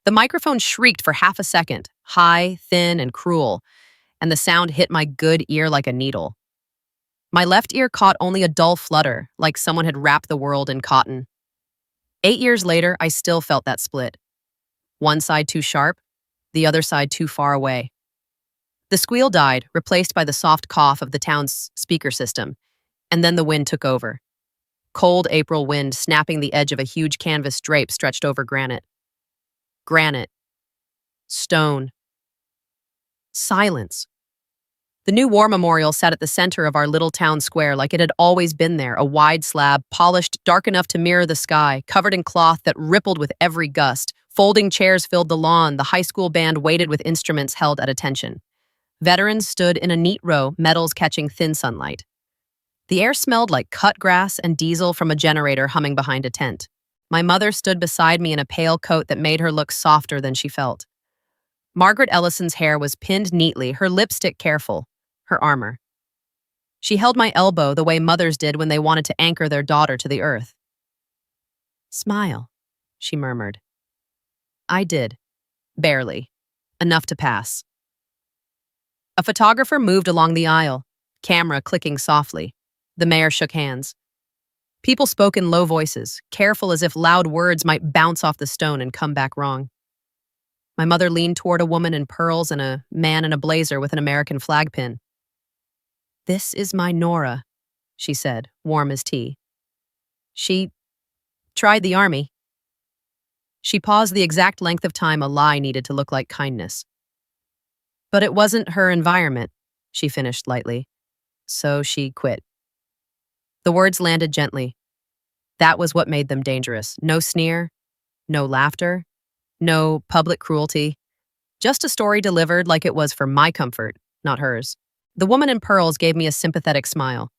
The microphone shrieked for half a second, high, thin, and cruel, and the sound hit my good ear like a needle. My left ear caught only a dull flutter, like someone had wrapped the world in cotton. 8 years later, I still felt that split. One side too sharp, the other side too far away. The squeal died, replaced by the soft cough of the town's speaker system, and then the wind took over. Cold April wind snapping the edge of a huge canvas drape stretched over granite. Granite. Stone. Silence. The new war memorial sat at the center of our little town square like it had always been there, a wide slab, polished, dark enough to mirror the sky, covered in cloth that rippled with every gust. Folding chairs filled the lawn, the high school band waited with instruments held at attention. Veterans stood in a neat row, medals catching thin sunlight. The air smelled like cut grass and diesel from a generator humming behind a tent. My mother stood beside me in a pale coat that made her look softer than she felt. Margaret Ellison's hair was pinned neatly, her lipstick careful, her armor. She held my elbow the way mothers did when they wanted to anchor their daughter to the earth. "Smile," she murmured. I did. Barely. Enough to pass. A photographer moved along the aisle, camera clicking softly. The mayor shook hands. People spoke in low voices, careful as if loud words might bounce off the stone and come back wrong. My mother leaned toward a woman in pearls and a man in a blazer with an American flag pin. "This is my Nora," she said, warm as tea. "She tried the army." She paused the exact length of time a lie needed to look like kindness. "But it wasn't her environment," she finished lightly. "So she quit." The words landed gently. That was what made them dangerous. No sneer, no laughter, no public cruelty. Just a story delivered like it was for my comfort, not hers. The woman in pearls gave me a sympathetic smile.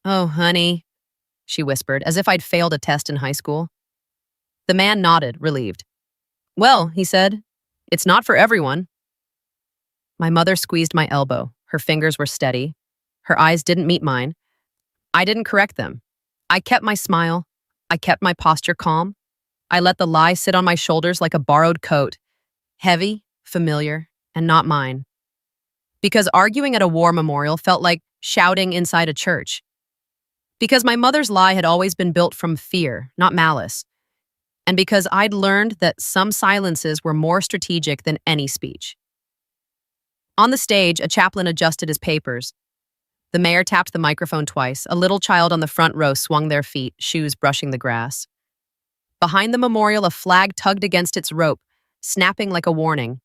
"Oh, honey," she whispered, as if I'd failed a test in high school. The man nodded, relieved. "Well," he said, "it's not for everyone." My mother squeezed my elbow. Her fingers were steady. Her eyes didn't meet mine. I didn't correct them. I kept my smile. I kept my posture calm. I let the lie sit on my shoulders like a borrowed coat, heavy, familiar, and not mine. Because arguing at a war memorial felt like shouting inside a church. Because my mother's lie had always been built from fear, not malice. And because I'd learned that some silences were more strategic than any speech. On the stage, a chaplain adjusted his papers. The mayor tapped the microphone twice. A little child on the front row swung their feet, shoes brushing the grass. Behind the memorial, a flag tugged against its rope, snapping like a warning.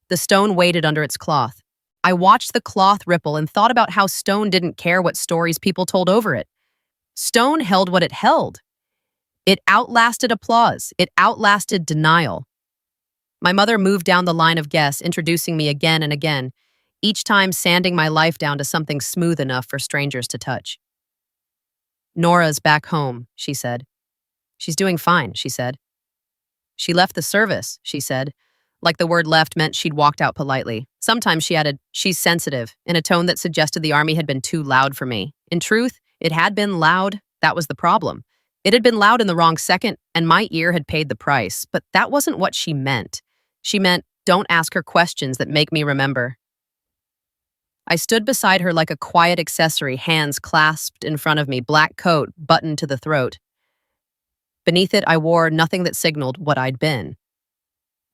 The stone waited under its cloth. I watched the cloth ripple and thought about how stone didn't care what stories people told over it. Stone held what it held. It outlasted applause. It outlasted denial. My mother moved down the line of guests, introducing me again and again, each time sanding my life down to something smooth enough for strangers to touch. "Nora's back home," she said. "She's doing fine," she said. "She left the service," she said, like the word left meant she'd walked out politely. Sometimes she added, "She's sensitive," in a tone that suggested the army had been too loud for me. In truth, it had been loud. That was the problem. It had been loud in the wrong second, and my ear had paid the price. But that wasn't what she meant. She meant, don't ask her questions that make me remember. I stood beside her like a quiet accessory, hands clasped in front of me, black coat buttoned to the throat. Beneath it, I wore nothing that signaled what I'd been.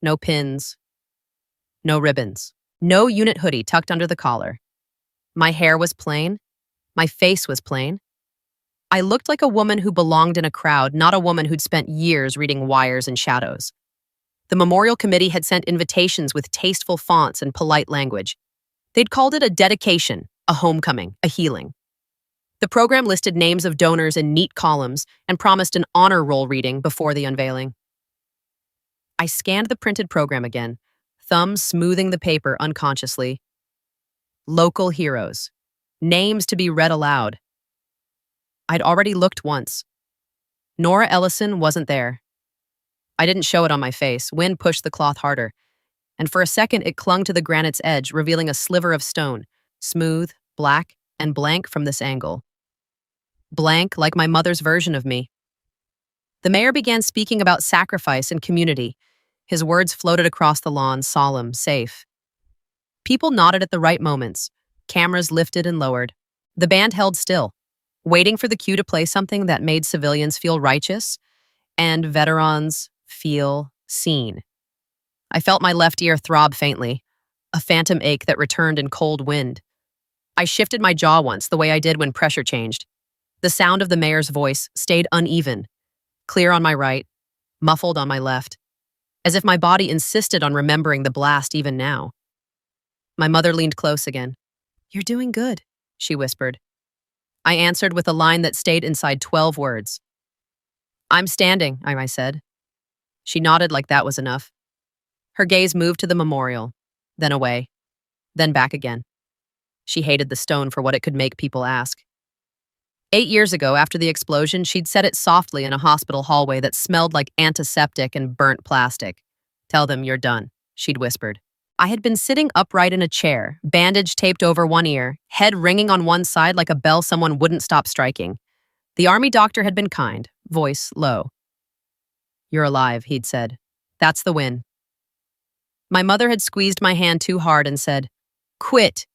No pins. No ribbons. No unit hoodie tucked under the collar. My hair was plain. My face was plain. I looked like a woman who belonged in a crowd, not a woman who'd spent years reading wires and shadows. The memorial committee had sent invitations with tasteful fonts and polite language. They'd called it a dedication, a homecoming, a healing. The program listed names of donors in neat columns and promised an honor roll reading before the unveiling. I scanned the printed program again, thumb smoothing the paper unconsciously. Local heroes. Names to be read aloud. I'd already looked once. Nora Ellison wasn't there. I didn't show it on my face. Wind pushed the cloth harder, and for a second it clung to the granite's edge, revealing a sliver of stone, smooth, black, and blank from this angle. Blank like my mother's version of me. The mayor began speaking about sacrifice and community. His words floated across the lawn, solemn, safe. People nodded at the right moments. Cameras lifted and lowered. The band held still, waiting for the cue to play something that made civilians feel righteous and veterans feel seen. I felt my left ear throb faintly, a phantom ache that returned in cold wind. I shifted my jaw once, the way I did when pressure changed. The sound of the mayor's voice stayed uneven, clear on my right, muffled on my left, as if my body insisted on remembering the blast even now. My mother leaned close again. "You're doing good," she whispered. I answered with a line that stayed inside 12 words. "I'm standing," I said. She nodded like that was enough. Her gaze moved to the memorial, then away, then back again. She hated the stone for what it could make people ask. 8 years ago, after the explosion, she'd set it softly in a hospital hallway that smelled like antiseptic and burnt plastic. "Tell them you're done," she'd whispered. I had been sitting upright in a chair, bandage taped over one ear, head ringing on one side like a bell someone wouldn't stop striking. The army doctor had been kind, voice low. "You're alive," he'd said. "That's the win." My mother had squeezed my hand too hard and said, "Quit."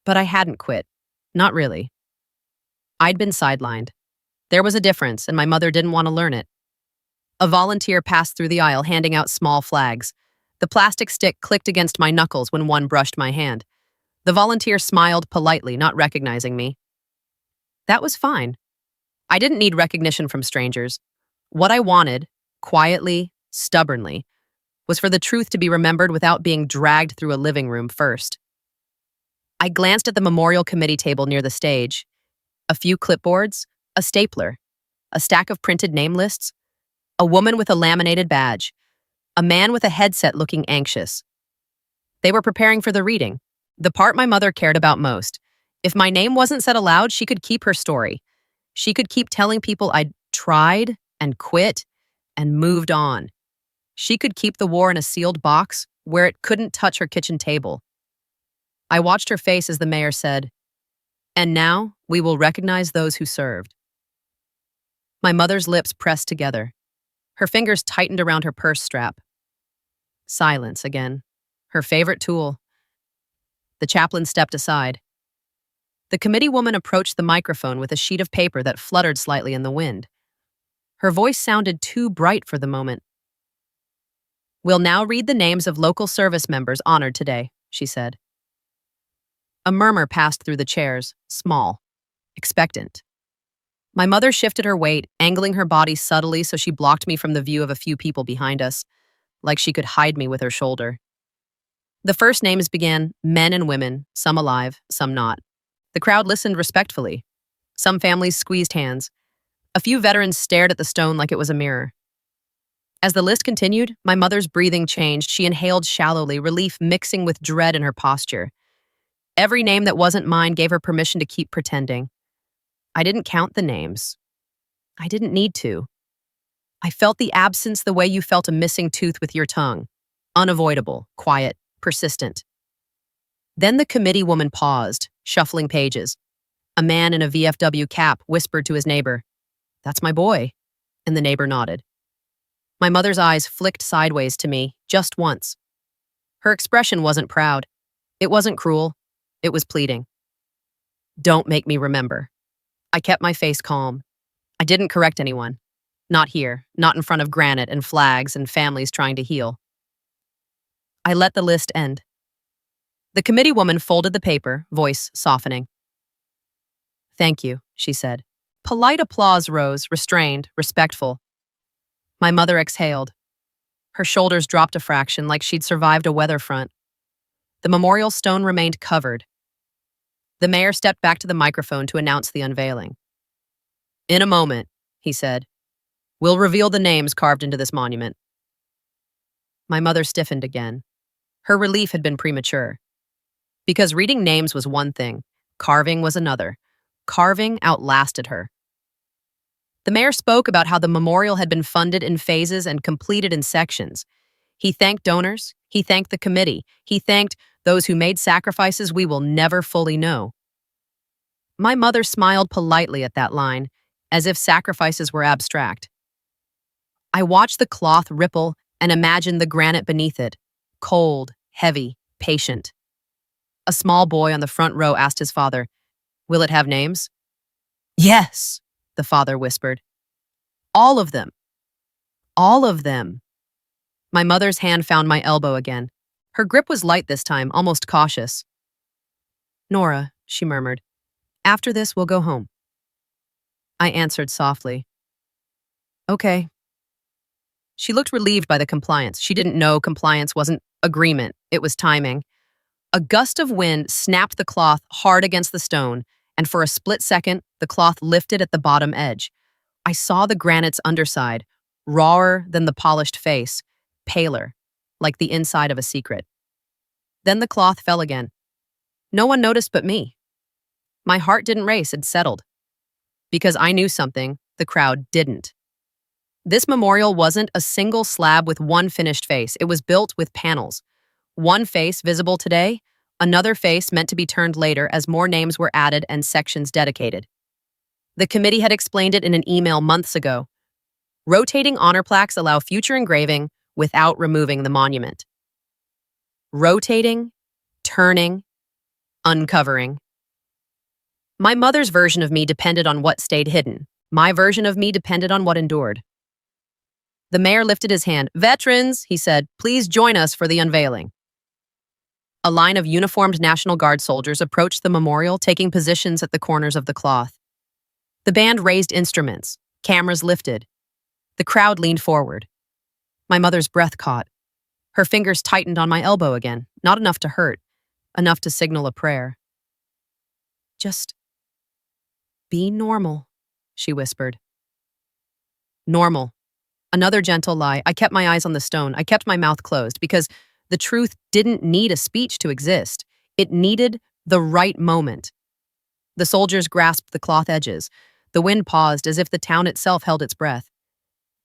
But I hadn't quit. Not really. I'd been sidelined. There was a difference, and my mother didn't want to learn it. A volunteer passed through the aisle handing out small flags. The plastic stick clicked against my knuckles when one brushed my hand. The volunteer smiled politely, not recognizing me. That was fine. I didn't need recognition from strangers. What I wanted, quietly, stubbornly, was for the truth to be remembered without being dragged through a living room first. I glanced at the memorial committee table near the stage. A few clipboards, a stapler, a stack of printed name lists, a woman with a laminated badge, a man with a headset looking anxious. They were preparing for the reading, the part my mother cared about most. If my name wasn't said aloud, she could keep her story. She could keep telling people I'd tried and quit and moved on. She could keep the war in a sealed box where it couldn't touch her kitchen table. I watched her face as the mayor said, "And now we will recognize those who served." My mother's lips pressed together. Her fingers tightened around her purse strap. Silence again. Her favorite tool. The chaplain stepped aside. The committee woman approached the microphone with a sheet of paper that fluttered slightly in the wind. Her voice sounded too bright for the moment. "We'll now read the names of local service members honored today," she said. A murmur passed through the chairs, small, expectant. My mother shifted her weight, angling her body subtly so she blocked me from the view of a few people behind us, like she could hide me with her shoulder. The first names began, men and women, some alive, some not. The crowd listened respectfully. Some families squeezed hands. A few veterans stared at the stone like it was a mirror. As the list continued, my mother's breathing changed. She inhaled shallowly, relief mixing with dread in her posture. Every name that wasn't mine gave her permission to keep pretending. I didn't count the names. I didn't need to. I felt the absence the way you felt a missing tooth with your tongue. Unavoidable, quiet, persistent. Then the committee woman paused, shuffling pages. A man in a VFW cap whispered to his neighbor, "That's my boy," and the neighbor nodded. My mother's eyes flicked sideways to me, just once. Her expression wasn't proud. It wasn't cruel. It was pleading. "Don't make me remember." I kept my face calm. I didn't correct anyone. Not here, not in front of granite and flags and families trying to heal. I let the list end. The committee woman folded the paper, voice softening. "Thank you," she said. Polite applause rose, restrained, respectful. My mother exhaled. Her shoulders dropped a fraction like she'd survived a weather front. The memorial stone remained covered. The mayor stepped back to the microphone to announce the unveiling. "In a moment," he said, "we'll reveal the names carved into this monument." My mother stiffened again. Her relief had been premature. Because reading names was one thing, carving was another. Carving outlasted her. The mayor spoke about how the memorial had been funded in phases and completed in sections. He thanked donors, he thanked the committee, he thanked those who made sacrifices we will never fully know. My mother smiled politely at that line, as if sacrifices were abstract. I watched the cloth ripple and imagined the granite beneath it, cold, heavy, patient. A small boy on the front row asked his father, "Will it have names?" "Yes," the father whispered. "All of them. All of them." My mother's hand found my elbow again. Her grip was light this time, almost cautious. "Nora," she murmured, "after this, we'll go home." I answered softly, "Okay." She looked relieved by the compliance. She didn't know compliance wasn't agreement, it was timing. A gust of wind snapped the cloth hard against the stone, and for a split second, the cloth lifted at the bottom edge. I saw the granite's underside, rawer than the polished face, paler, like the inside of a secret. Then the cloth fell again. No one noticed but me. My heart didn't race, it settled. Because I knew something, the crowd didn't. This memorial wasn't a single slab with one finished face. It was built with panels. One face visible today, another face meant to be turned later as more names were added and sections dedicated. The committee had explained it in an email months ago. Rotating honor plaques allow future engraving without removing the monument. Rotating, turning, uncovering. My mother's version of me depended on what stayed hidden. My version of me depended on what endured. The mayor lifted his hand. "Veterans," he said, "please join us for the unveiling." A line of uniformed National Guard soldiers approached the memorial, taking positions at the corners of the cloth. The band raised instruments. Cameras lifted. The crowd leaned forward. My mother's breath caught. Her fingers tightened on my elbow again, not enough to hurt, enough to signal a prayer. "Just be normal," she whispered. Normal. Another gentle lie. I kept my eyes on the stone. I kept my mouth closed because the truth didn't need a speech to exist. It needed the right moment. The soldiers grasped the cloth edges. The wind paused as if the town itself held its breath.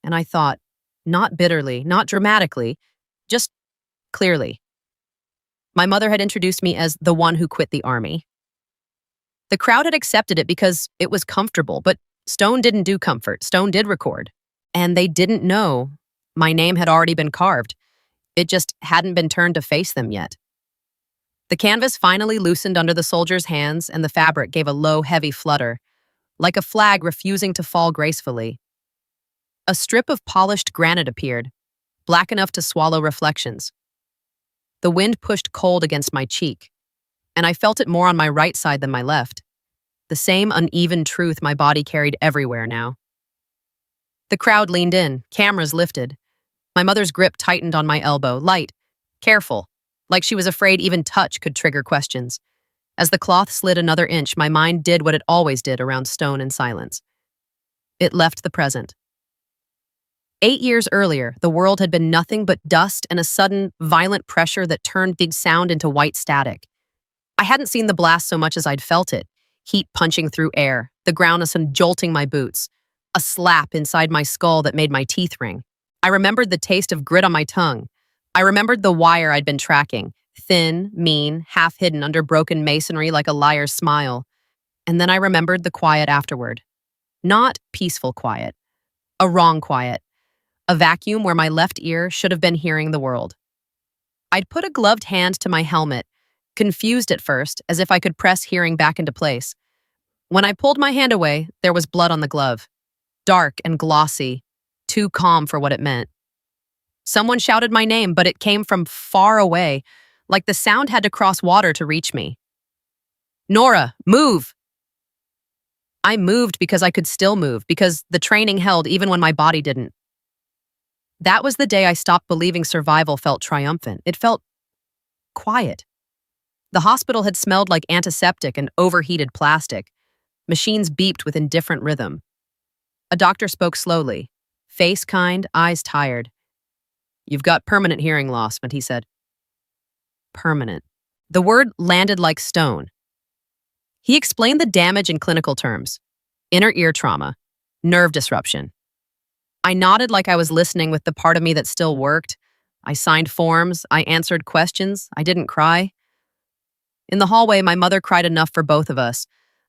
And I thought, not bitterly, not dramatically, just clearly. My mother had introduced me as the one who quit the army. The crowd had accepted it because it was comfortable, but stone didn't do comfort. Stone did record. And they didn't know my name had already been carved. It just hadn't been turned to face them yet. The canvas finally loosened under the soldiers' hands, and the fabric gave a low, heavy flutter, like a flag refusing to fall gracefully. A strip of polished granite appeared, black enough to swallow reflections. The wind pushed cold against my cheek, and I felt it more on my right side than my left. The same uneven truth my body carried everywhere now. The crowd leaned in, cameras lifted. My mother's grip tightened on my elbow, light, careful, like she was afraid even touch could trigger questions. As the cloth slid another inch, my mind did what it always did around stone and silence. It left the present. 8 years earlier, the world had been nothing but dust and a sudden, violent pressure that turned the sound into white static. I hadn't seen the blast so much as I'd felt it, heat punching through air, the ground jolting my boots, a slap inside my skull that made my teeth ring. I remembered the taste of grit on my tongue. I remembered the wire I'd been tracking, thin, mean, half hidden under broken masonry like a liar's smile. And then I remembered the quiet afterward. Not peaceful quiet. A wrong quiet. A vacuum where my left ear should have been hearing the world. I'd put a gloved hand to my helmet, confused at first, as if I could press hearing back into place. When I pulled my hand away, there was blood on the glove. Dark and glossy, too calm for what it meant. Someone shouted my name, but it came from far away, like the sound had to cross water to reach me. "Nora, move!" I moved because I could still move, because the training held even when my body didn't. That was the day I stopped believing survival felt triumphant. It felt quiet. The hospital had smelled like antiseptic and overheated plastic. Machines beeped with indifferent rhythm. A doctor spoke slowly, face kind, eyes tired. "You've got permanent hearing loss," he said. Permanent. The word landed like stone. He explained the damage in clinical terms. Inner ear trauma, nerve disruption. I nodded like I was listening with the part of me that still worked. I signed forms, I answered questions, I didn't cry. In the hallway, my mother cried enough for both of us.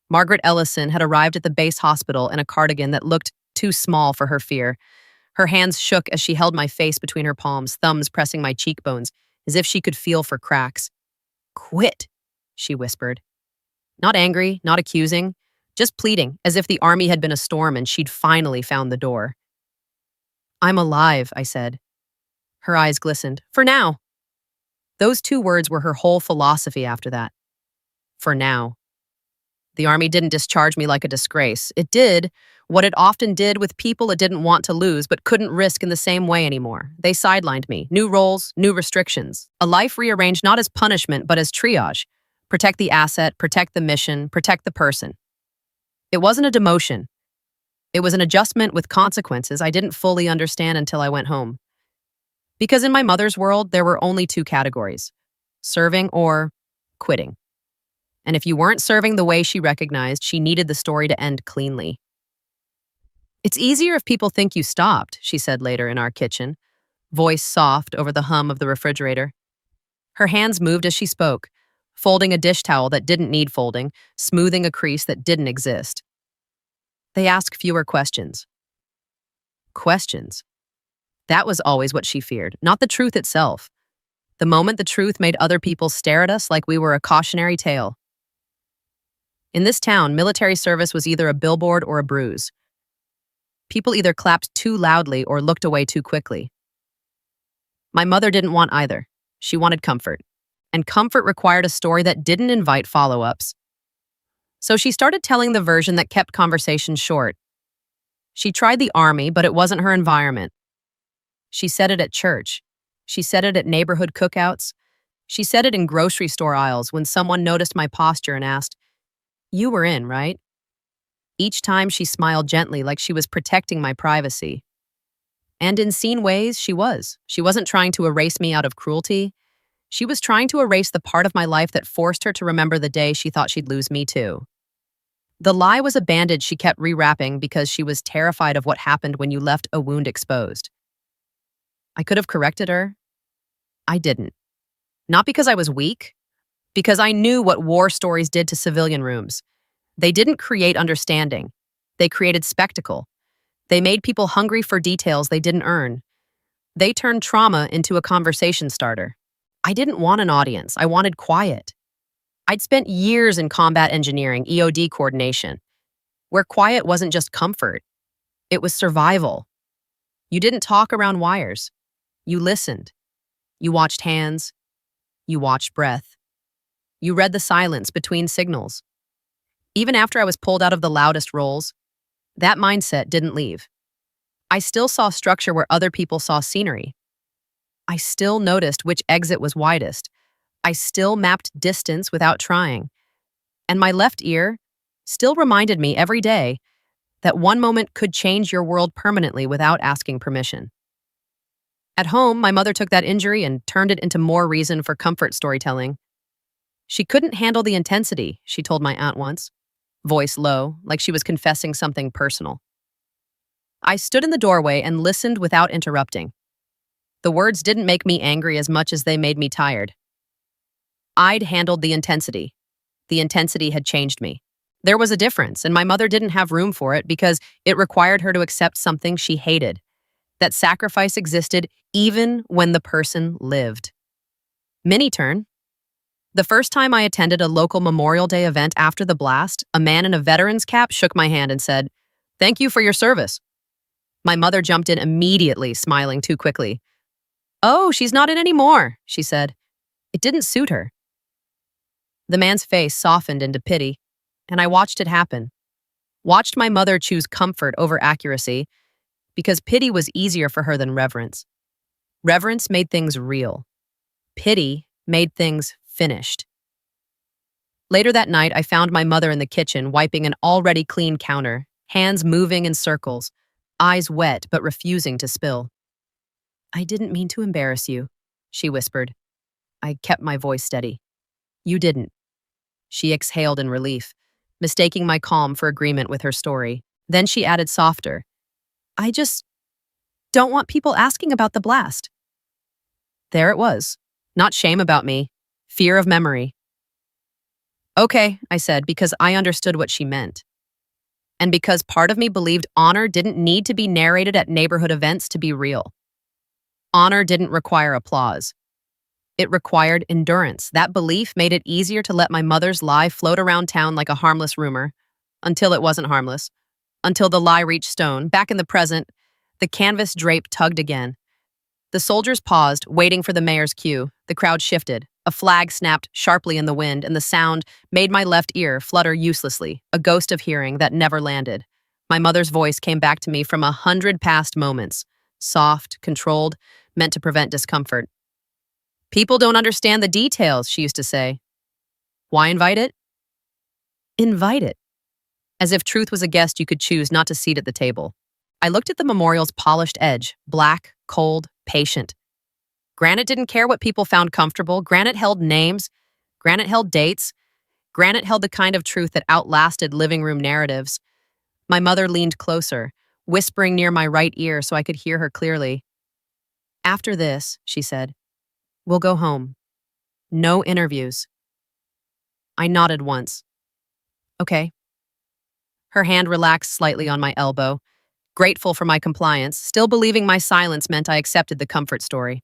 Margaret Ellison had arrived at the base hospital in a cardigan that looked too small for her fear. Her hands shook as she held my face between her palms, thumbs pressing my cheekbones, as if she could feel for cracks. "Quit," she whispered. Not angry, not accusing, just pleading, as if the army had been a storm and she'd finally found the door. "I'm alive," I said. Her eyes glistened. "For now." Those two words were her whole philosophy after that. For now. The army didn't discharge me like a disgrace. It did what it often did with people it didn't want to lose but couldn't risk in the same way anymore. They sidelined me. New roles, new restrictions. A life rearranged not as punishment but as triage. Protect the asset, protect the mission, protect the person. It wasn't a demotion. It was an adjustment with consequences I didn't fully understand until I went home. Because in my mother's world, there were only two categories: serving or quitting. And if you weren't serving the way she recognized, she needed the story to end cleanly. "It's easier if people think you stopped," she said later in our kitchen, voice soft over the hum of the refrigerator. Her hands moved as she spoke, folding a dish towel that didn't need folding, smoothing a crease that didn't exist. They ask fewer questions. Questions. That was always what she feared, not the truth itself. The moment the truth made other people stare at us like we were a cautionary tale. In this town, military service was either a billboard or a bruise. People either clapped too loudly or looked away too quickly. My mother didn't want either. She wanted comfort. And comfort required a story that didn't invite follow-ups. So she started telling the version that kept conversations short. She tried the army, but it wasn't her environment. She said it at church. She said it at neighborhood cookouts. She said it in grocery store aisles when someone noticed my posture and asked, "You were in, right?" Each time she smiled gently like she was protecting my privacy. And in seen ways, she was. She wasn't trying to erase me out of cruelty. She was trying to erase the part of my life that forced her to remember the day she thought she'd lose me too. The lie was a bandage she kept rewrapping because she was terrified of what happened when you left a wound exposed. I could have corrected her. I didn't. Not because I was weak, because I knew what war stories did to civilian rooms. They didn't create understanding. They created spectacle. They made people hungry for details they didn't earn. They turned trauma into a conversation starter. I didn't want an audience. I wanted quiet. I'd spent years in combat engineering, EOD coordination, where quiet wasn't just comfort. It was survival. You didn't talk around wires. You listened. You watched hands. You watched breath. You read the silence between signals. Even after I was pulled out of the loudest roles, that mindset didn't leave. I still saw structure where other people saw scenery. I still noticed which exit was widest. I still mapped distance without trying. And my left ear still reminded me every day that one moment could change your world permanently without asking permission. At home, my mother took that injury and turned it into more reason for comfort storytelling. She couldn't handle the intensity, she told my aunt once, voice low, like she was confessing something personal. I stood in the doorway and listened without interrupting. The words didn't make me angry as much as they made me tired. I'd handled the intensity. The intensity had changed me. There was a difference, and my mother didn't have room for it because it required her to accept something she hated. That sacrifice existed even when the person lived. Mini turn. The first time I attended a local Memorial Day event after the blast, a man in a veteran's cap shook my hand and said, "Thank you for your service." My mother jumped in immediately, smiling too quickly. "Oh, she's not in anymore," she said. It didn't suit her. The man's face softened into pity, and I watched it happen. Watched my mother choose comfort over accuracy because pity was easier for her than reverence. Reverence made things real. Pity made things finished. Later that night, I found my mother in the kitchen wiping an already clean counter, hands moving in circles, eyes wet but refusing to spill. "I didn't mean to embarrass you," she whispered. I kept my voice steady. "You didn't." She exhaled in relief, mistaking my calm for agreement with her story. Then she added softer, "I just don't want people asking about the blast." There it was. Not shame about me. Fear of memory. "Okay," I said, because I understood what she meant. and because part of me believed honor didn't need to be narrated at neighborhood events to be real. Honor didn't require applause. It required endurance. That belief made it easier to let my mother's lie float around town like a harmless rumor, until it wasn't harmless, until the lie reached stone. Back in the present, the canvas drape tugged again. The soldiers paused, waiting for the mayor's cue. The crowd shifted. A flag snapped sharply in the wind, and the sound made my left ear flutter uselessly, a ghost of hearing that never landed. My mother's voice came back to me from 100 past moments, soft, controlled, meant to prevent discomfort. People don't understand the details, she used to say. Why invite it? Invite it. As if truth was a guest you could choose not to seat at the table. I looked at the memorial's polished edge, black, cold, patient. Granite didn't care what people found comfortable. Granite held names. Granite held dates. Granite held the kind of truth that outlasted living room narratives. My mother leaned closer, whispering near my right ear so I could hear her clearly. After this, she said, we'll go home. No interviews. I nodded once. Okay. Her hand relaxed slightly on my elbow, grateful for my compliance, still believing my silence meant I accepted the comfort story.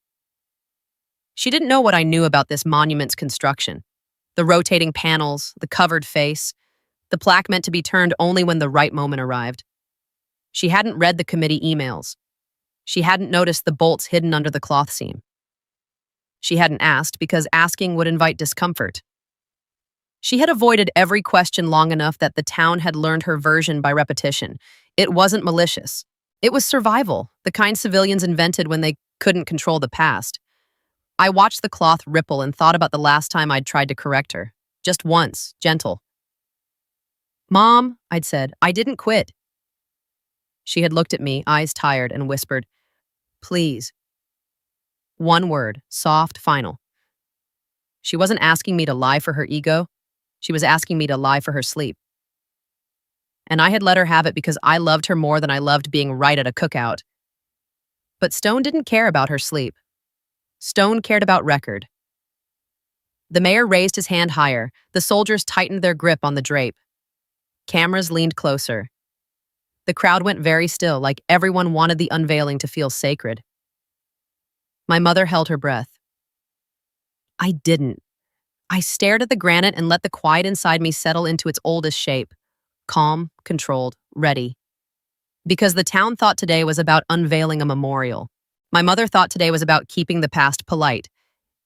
She didn't know what I knew about this monument's construction. The rotating panels, the covered face, the plaque meant to be turned only when the right moment arrived. She hadn't read the committee emails. She hadn't noticed the bolts hidden under the cloth seam. She hadn't asked because asking would invite discomfort. She had avoided every question long enough that the town had learned her version by repetition. It wasn't malicious. It was survival, the kind civilians invented when they couldn't control the past. I watched the cloth ripple and thought about the last time I'd tried to correct her. Just once, gentle. Mom, I'd said, I didn't quit. She had looked at me, eyes tired, and whispered, please. One word, soft, final. She wasn't asking me to lie for her ego. She was asking me to lie for her sleep. And I had let her have it because I loved her more than I loved being right at a cookout. But Stone didn't care about her sleep. Stone cared about record. The mayor raised his hand higher. The soldiers tightened their grip on the drape. Cameras leaned closer. The crowd went very still, like everyone wanted the unveiling to feel sacred. My mother held her breath. I didn't. I stared at the granite and let the quiet inside me settle into its oldest shape. Calm, controlled, ready. Because the town thought today was about unveiling a memorial. My mother thought today was about keeping the past polite,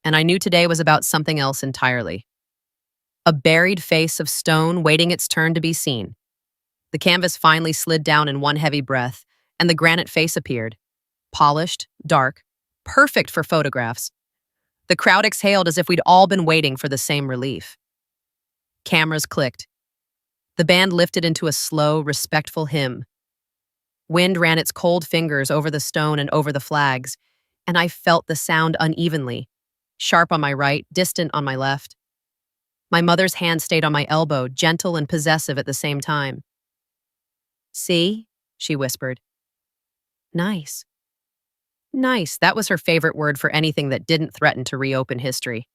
and I knew today was about something else entirely. A buried face of stone waiting its turn to be seen. The canvas finally slid down in one heavy breath, and the granite face appeared. Polished, dark, perfect for photographs. The crowd exhaled as if we'd all been waiting for the same relief. Cameras clicked. The band lifted into a slow, respectful hymn. Wind ran its cold fingers over the stone and over the flags, and I felt the sound unevenly, sharp on my right, distant on my left. My mother's hand stayed on my elbow, gentle and possessive at the same time. See? She whispered. Nice. Nice, that was her favorite word for anything that didn't threaten to reopen history.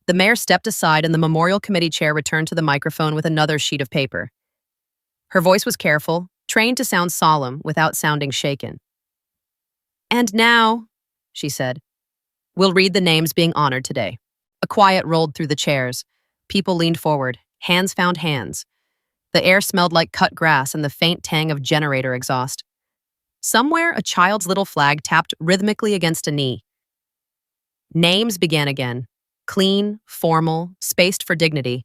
The mayor stepped aside and the memorial committee chair returned to the microphone with another sheet of paper. Her voice was careful, trained to sound solemn without sounding shaken. And now, she said, we'll read the names being honored today. A quiet rolled through the chairs. People leaned forward. Hands found hands. The air smelled like cut grass and the faint tang of generator exhaust. Somewhere, a child's little flag tapped rhythmically against a knee. Names began again. Clean, formal, spaced for dignity.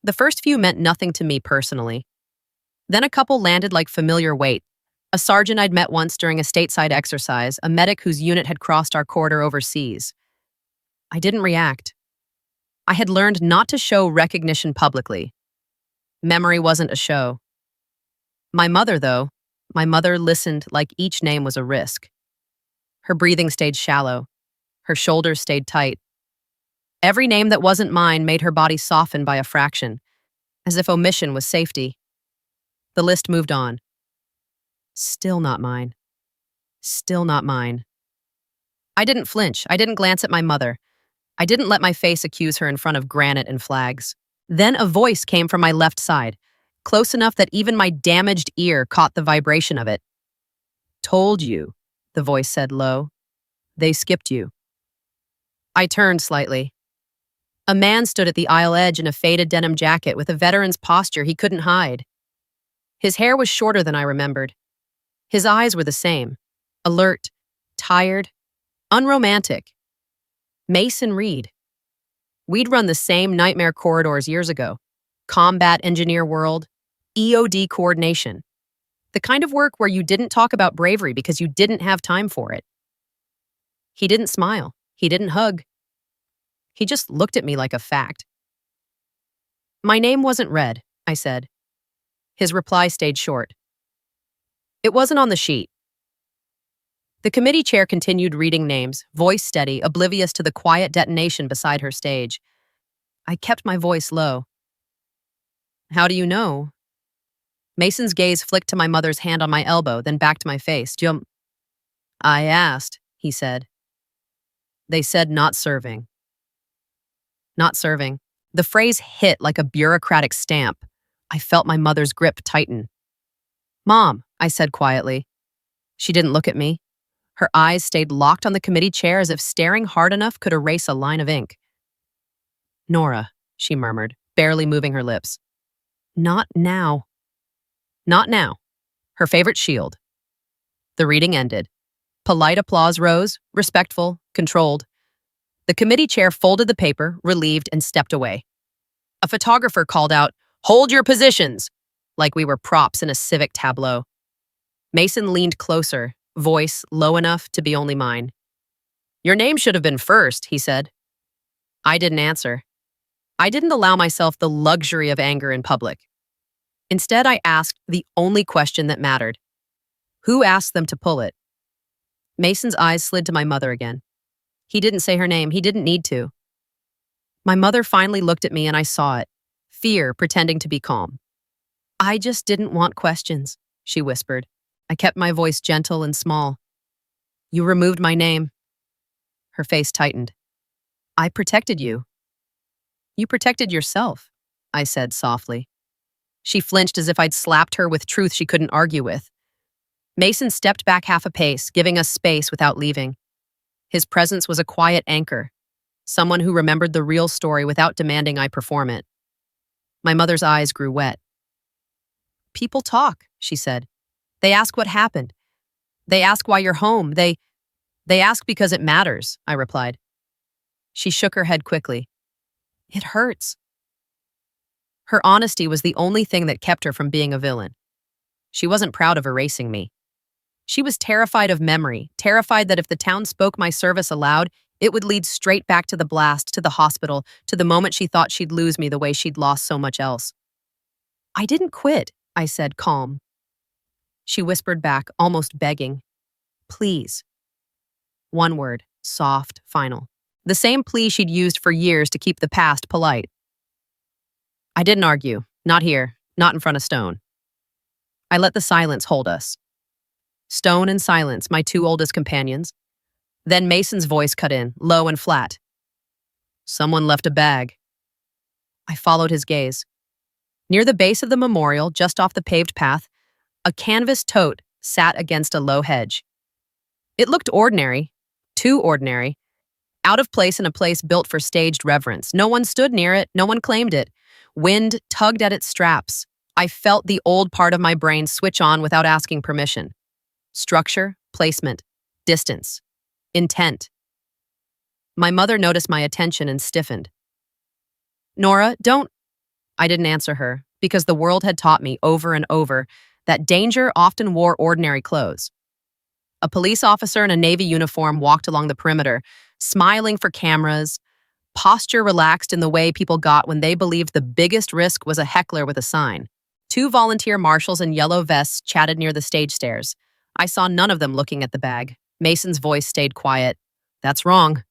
The first few meant nothing to me personally. Then a couple landed like familiar weight. A sergeant I'd met once during a stateside exercise, a medic whose unit had crossed our corridor overseas. I didn't react. I had learned not to show recognition publicly. Memory wasn't a show. My mother, though, my mother listened like each name was a risk. Her breathing stayed shallow. Her shoulders stayed tight. Every name that wasn't mine made her body soften by a fraction, as if omission was safety. The list moved on. Still not mine. Still not mine. I didn't flinch. I didn't glance at my mother. I didn't let my face accuse her in front of granite and flags. Then a voice came from my left side. close enough that even my damaged ear caught the vibration of it. Told you, the voice said low. They skipped you. I turned slightly. A man stood at the aisle edge in a faded denim jacket with a veteran's posture he couldn't hide. His hair was shorter than I remembered. His eyes were the same. Alert, tired, unromantic. Mason Reed. We'd run the same nightmare corridors years ago. Combat engineer world, EOD coordination. The kind of work where you didn't talk about bravery because you didn't have time for it. He didn't smile. He didn't hug. He just looked at me like a fact. My name wasn't read, I said. His reply stayed short. It wasn't on the sheet. The committee chair continued reading names, voice steady, oblivious to the quiet detonation beside her stage. I kept my voice low. How do you know? Mason's gaze flicked to my mother's hand on my elbow, then back to my face. Jump. I asked, he said. They said not serving. Not serving. The phrase hit like a bureaucratic stamp. I felt my mother's grip tighten. Mom, I said quietly. She didn't look at me. Her eyes stayed locked on the committee chair as if staring hard enough could erase a line of ink. Nora, she murmured, barely moving her lips. Not now. Not now. Her favorite shield. The reading ended. Polite applause rose, respectful, controlled. The committee chair folded the paper, relieved, and stepped away. A photographer called out, "Hold your positions!" like we were props in a civic tableau. Mason leaned closer, voice low enough to be only mine. Your name should have been first, he said. I didn't answer. I didn't allow myself the luxury of anger in public. Instead, I asked the only question that mattered. Who asked them to pull it? Mason's eyes slid to my mother again. He didn't say her name. He didn't need to. My mother finally looked at me and I saw it. Fear pretending to be calm. I just didn't want questions, she whispered. I kept my voice gentle and small. You removed my name. Her face tightened. I protected you. You protected yourself, I said softly. She flinched as if I'd slapped her with truth she couldn't argue with. Mason stepped back half a pace, giving us space without leaving. His presence was a quiet anchor, someone who remembered the real story without demanding I perform it. My mother's eyes grew wet. People talk, she said. They ask what happened. They ask why you're home. They ask because it matters, I replied. She shook her head quickly. It hurts. Her honesty was the only thing that kept her from being a villain. She wasn't proud of erasing me. She was terrified of memory, terrified that if the town spoke my service aloud, it would lead straight back to the blast, to the hospital, to the moment she thought she'd lose me the way she'd lost so much else. I didn't quit, I said, calm. She whispered back, almost begging. Please. One word, soft, final. The same plea she'd used for years to keep the past polite. I didn't argue. Not here. Not in front of Stone. I let the silence hold us. Stone and silence, my two oldest companions. Then Mason's voice cut in, low and flat. Someone left a bag. I followed his gaze. Near the base of the memorial, just off the paved path, a canvas tote sat against a low hedge. It looked ordinary, too ordinary, out of place in a place built for staged reverence. No one stood near it, no one claimed it. Wind tugged at its straps. I felt the old part of my brain switch on without asking permission. Structure, placement, distance, intent. My mother noticed my attention and stiffened. Nora, don't... I didn't answer her, because the world had taught me over and over that danger often wore ordinary clothes. A police officer in a Navy uniform walked along the perimeter, smiling for cameras, posture relaxed in the way people got when they believed the biggest risk was a heckler with a sign. Two volunteer marshals in yellow vests chatted near the stage stairs. I saw none of them looking at the bag. Mason's voice stayed quiet. That's wrong.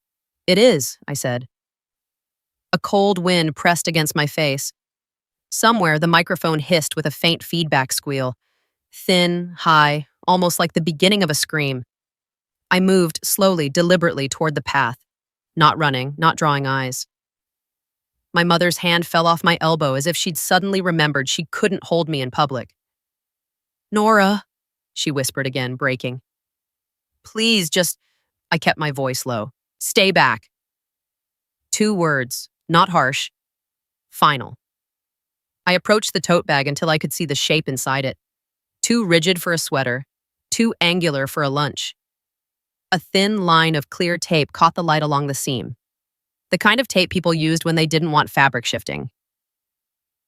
It is, I said. A cold wind pressed against my face. Somewhere, the microphone hissed with a faint feedback squeal. Thin, high, almost like the beginning of a scream. I moved slowly, deliberately toward the path. Not running, not drawing eyes. My mother's hand fell off my elbow as if she'd suddenly remembered she couldn't hold me in public. Nora, she whispered again, breaking. Please, just. I kept my voice low. Stay back. 2 words, not harsh. Final. I approached the tote bag until I could see the shape inside it. Too rigid for a sweater, too angular for a lunch. A thin line of clear tape caught the light along the seam. The kind of tape people used when they didn't want fabric shifting.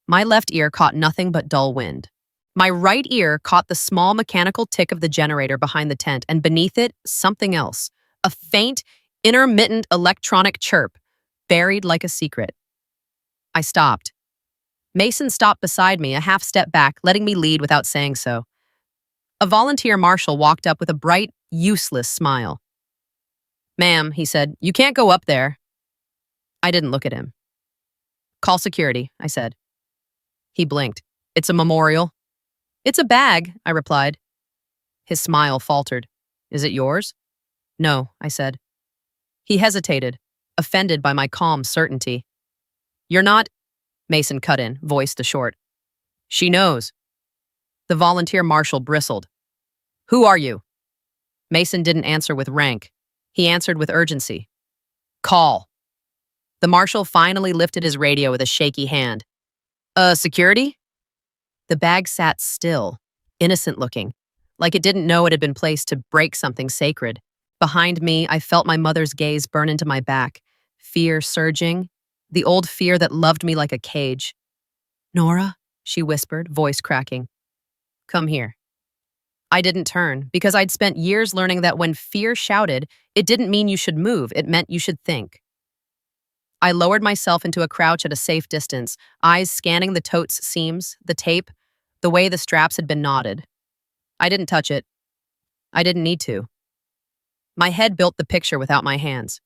My left ear caught nothing but dull wind. My right ear caught the small mechanical tick of the generator behind the tent, and beneath it, something else. A faint, intermittent electronic chirp, buried like a secret. I stopped. Mason stopped beside me, a half step back, letting me lead without saying so. A volunteer marshal walked up with a bright, useless smile. Ma'am, he said, you can't go up there. I didn't look at him. Call security, I said. He blinked. It's a memorial. It's a bag, I replied. His smile faltered. Is it yours? No, I said. He hesitated, offended by my calm certainty. You're not, Mason cut in, voice to short. She knows. The volunteer marshal bristled. Who are you? Mason didn't answer with rank. He answered with urgency. Call. The marshal finally lifted his radio with a shaky hand. Security? The bag sat still, innocent looking, like it didn't know it had been placed to break something sacred. Behind me, I felt my mother's gaze burn into my back, fear surging, the old fear that loved me like a cage. Nora, she whispered, voice cracking. Come here. I didn't turn, because I'd spent years learning that when fear shouted, it didn't mean you should move, it meant you should think. I lowered myself into a crouch at a safe distance, eyes scanning the tote's seams, the tape, the way the straps had been knotted. I didn't touch it. I didn't need to. My head built the picture without my hands.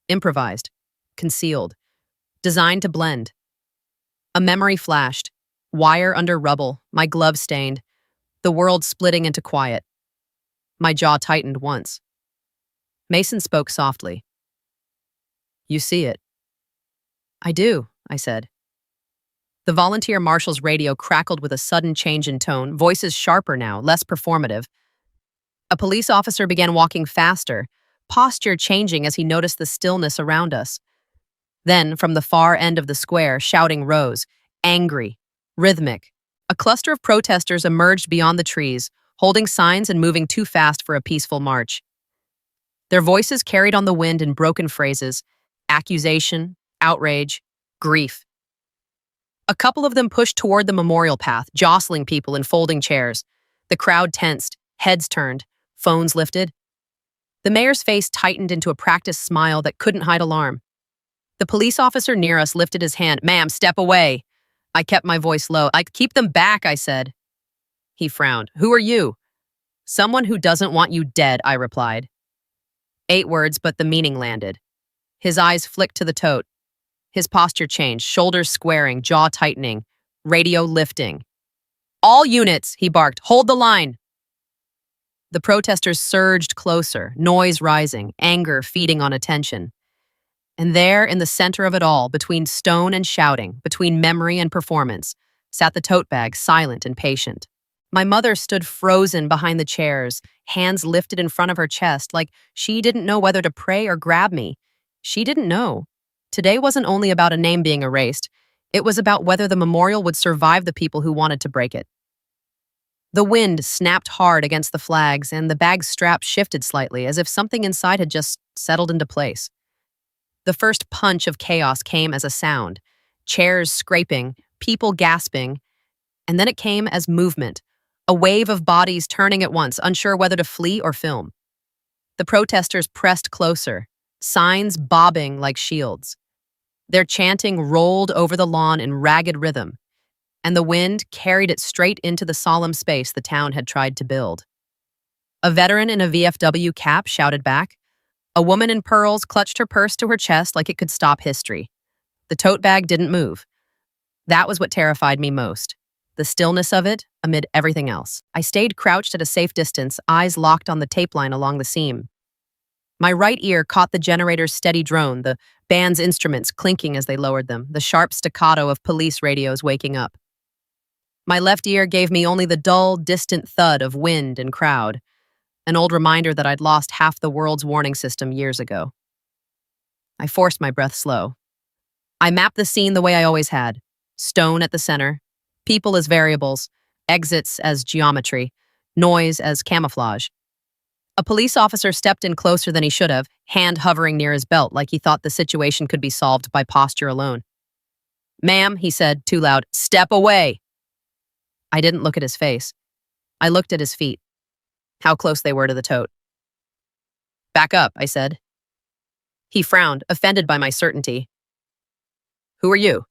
Improvised. Concealed. Designed to blend. A memory flashed. Wire under rubble, my glove stained. The world splitting into quiet. My jaw tightened once. Mason spoke softly. You see it. I do, I said. The volunteer marshal's radio crackled with a sudden change in tone, voices sharper now, less performative. A police officer began walking faster, posture changing as he noticed the stillness around us. Then, from the far end of the square, shouting rose, angry, rhythmic. A cluster of protesters emerged beyond the trees, holding signs and moving too fast for a peaceful march. Their voices carried on the wind in broken phrases, accusation, outrage, grief. A couple of them pushed toward the memorial path, jostling people in folding chairs. The crowd tensed, heads turned, phones lifted. The mayor's face tightened into a practiced smile that couldn't hide alarm. The police officer near us lifted his hand. Ma'am, step away. I kept my voice low. Keep them back, I said. He frowned. Who are you? Someone who doesn't want you dead, I replied. 8 words, but the meaning landed. His eyes flicked to the tote. His posture changed, shoulders squaring, jaw tightening, radio lifting. All units, he barked, hold the line. The protesters surged closer, noise rising, anger feeding on attention. And there, in the center of it all, between stone and shouting, between memory and performance, sat the tote bag, silent and patient. My mother stood frozen behind the chairs, hands lifted in front of her chest, like she didn't know whether to pray or grab me. She didn't know. Today wasn't only about a name being erased, it was about whether the memorial would survive the people who wanted to break it. The wind snapped hard against the flags, and the bag's strap shifted slightly, as if something inside had just settled into place. The first punch of chaos came as a sound, chairs scraping, people gasping, and then it came as movement, a wave of bodies turning at once, unsure whether to flee or film. The protesters pressed closer, signs bobbing like shields. Their chanting rolled over the lawn in ragged rhythm, and the wind carried it straight into the solemn space the town had tried to build. A veteran in a VFW cap shouted back. A woman in pearls clutched her purse to her chest like it could stop history. The tote bag didn't move. That was what terrified me most. The stillness of it amid everything else. I stayed crouched at a safe distance, eyes locked on the tape line along the seam. My right ear caught the generator's steady drone, the band's instruments clinking as they lowered them, the sharp staccato of police radios waking up. My left ear gave me only the dull, distant thud of wind and crowd, an old reminder that I'd lost half the world's warning system years ago. I forced my breath slow. I mapped the scene the way I always had. Stone at the center, people as variables, exits as geometry, noise as camouflage. A police officer stepped in closer than he should have, hand hovering near his belt like he thought the situation could be solved by posture alone. "Ma'am," he said, too loud, "step away." I didn't look at his face. I looked at his feet, how close they were to the tote. "Back up," I said. He frowned, offended by my certainty. "Who are you?"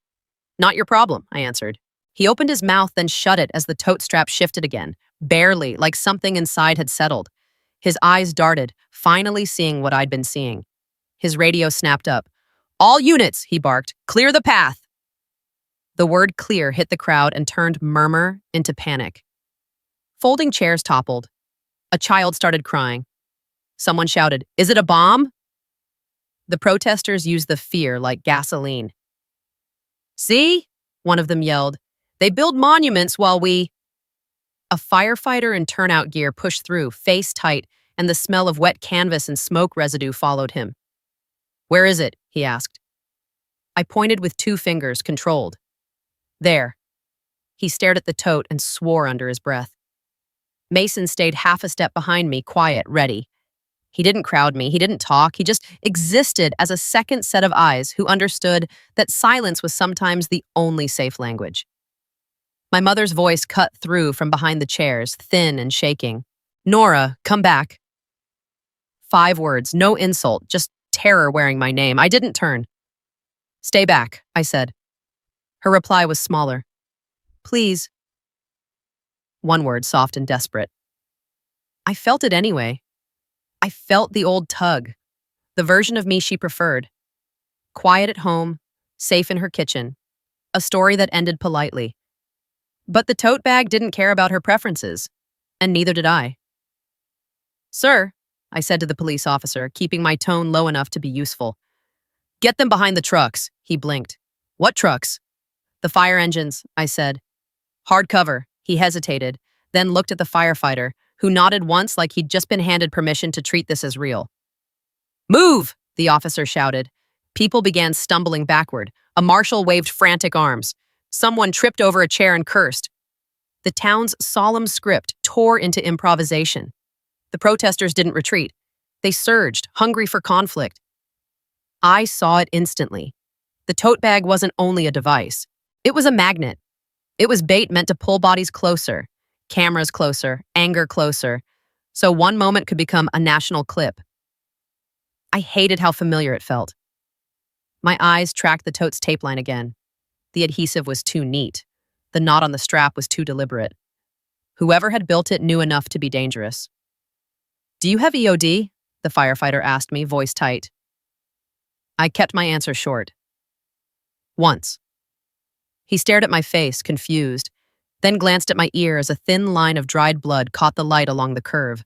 "Not your problem," I answered. He opened his mouth, then shut it as the tote strap shifted again, barely, like something inside had settled. His eyes darted, finally seeing what I'd been seeing. His radio snapped up. "All units," he barked, "clear the path." The word clear hit the crowd and turned murmur into panic. Folding chairs toppled. A child started crying. Someone shouted, "Is it a bomb?" The protesters used the fear like gasoline. "See?" one of them yelled. "They build monuments while we—" A firefighter in turnout gear pushed through, face tight, and the smell of wet canvas and smoke residue followed him. "Where is it?" he asked. I pointed with 2 fingers, controlled. "There." He stared at the tote and swore under his breath. Mason stayed half a step behind me, quiet, ready. He didn't crowd me, he didn't talk, he just existed as a second set of eyes who understood that silence was sometimes the only safe language. My mother's voice cut through from behind the chairs, thin and shaking. "Nora, come back." 5 words, no insult, just terror wearing my name. I didn't turn. "Stay back," I said. Her reply was smaller. "Please." 1 word, soft and desperate. I felt it anyway. I felt the old tug, the version of me she preferred. Quiet at home, safe in her kitchen, a story that ended politely. But the tote bag didn't care about her preferences, and neither did I. "Sir," I said to the police officer, keeping my tone low enough to be useful. "Get them behind the trucks," he blinked. "What trucks?" "The fire engines," I said. "Hard cover." He hesitated, then looked at the firefighter, who nodded once like he'd just been handed permission to treat this as real. "Move!" the officer shouted. People began stumbling backward. A marshal waved frantic arms. Someone tripped over a chair and cursed. The town's solemn script tore into improvisation. The protesters didn't retreat. They surged, hungry for conflict. I saw it instantly. The tote bag wasn't only a device. It was a magnet. It was bait meant to pull bodies closer, cameras closer, anger closer, so one moment could become a national clip. I hated how familiar it felt. My eyes tracked the tote's tape line again. The adhesive was too neat. The knot on the strap was too deliberate. Whoever had built it knew enough to be dangerous. "Do you have EOD?" the firefighter asked me, voice tight. I kept my answer short. "Once." He stared at my face, confused, then glanced at my ear as a thin line of dried blood caught the light along the curve.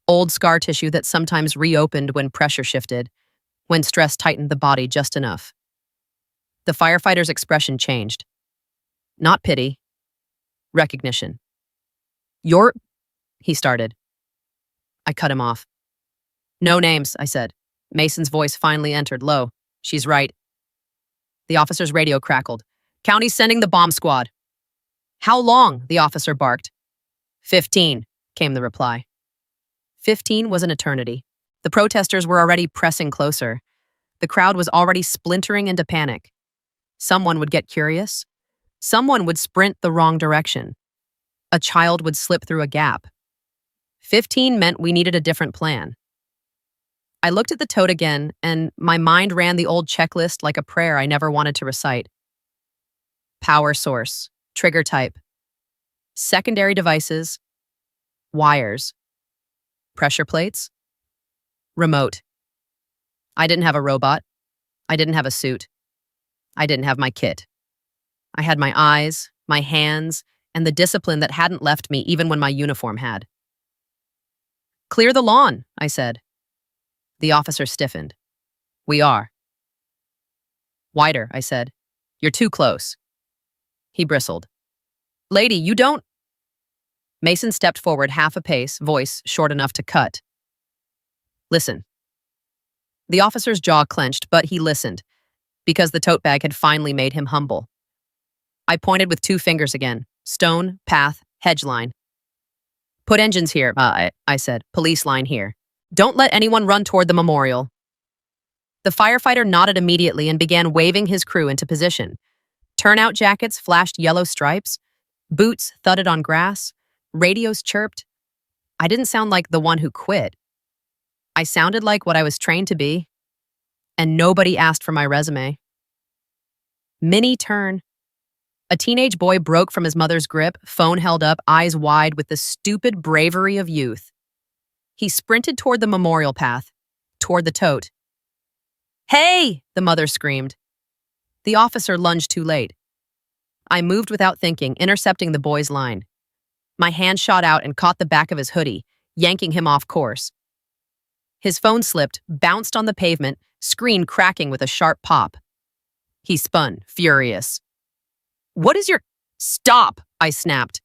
Old scar tissue that sometimes reopened when pressure shifted, when stress tightened the body just enough. The firefighter's expression changed. Not pity. Recognition. "You're—" he started. I cut him off. "No names," I said. Mason's voice finally entered, low. "She's right." The officer's radio crackled. "County's sending the bomb squad." "How long?" the officer barked. 15, came the reply. 15 was an eternity. The protesters were already pressing closer. The crowd was already splintering into panic. Someone would get curious. Someone would sprint the wrong direction. A child would slip through a gap. 15 meant we needed a different plan. I looked at the tote again, and my mind ran the old checklist like a prayer I never wanted to recite. Power source, trigger type, secondary devices, wires, pressure plates, remote. I didn't have a robot. I didn't have a suit. I didn't have my kit. I had my eyes, my hands, and the discipline that hadn't left me even when my uniform had. "Clear the lawn," I said. The officer stiffened. We are. Wider, I said. You're too close. He bristled. Lady, you don't. Mason stepped forward half a pace, voice short enough to cut. Listen. The officer's jaw clenched, but he listened, because the tote bag had finally made him humble. I pointed with 2 fingers again. Stone, path, hedge line. Put engines here, I said. Police line here. Don't let anyone run toward the memorial. The firefighter nodded immediately and began waving his crew into position. Turnout jackets flashed yellow stripes. Boots thudded on grass. Radios chirped. I didn't sound like the one who quit. I sounded like what I was trained to be. And nobody asked for my resume. Mini turn. A teenage boy broke from his mother's grip, phone held up, eyes wide with the stupid bravery of youth. He sprinted toward the memorial path, toward the tote. Hey! The mother screamed. The officer lunged too late. I moved without thinking, intercepting the boy's line. My hand shot out and caught the back of his hoodie, yanking him off course. His phone slipped, bounced on the pavement, screen cracking with a sharp pop. He spun, furious. What is your— Stop! I snapped.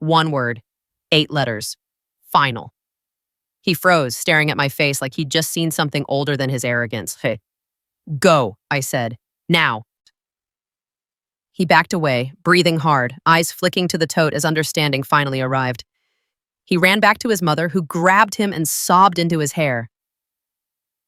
1 word, 8 letters. Final. He froze, staring at my face like he'd just seen something older than his arrogance. Hey. Go, I said. Now. He backed away, breathing hard, eyes flicking to the tote as understanding finally arrived. He ran back to his mother, who grabbed him and sobbed into his hair.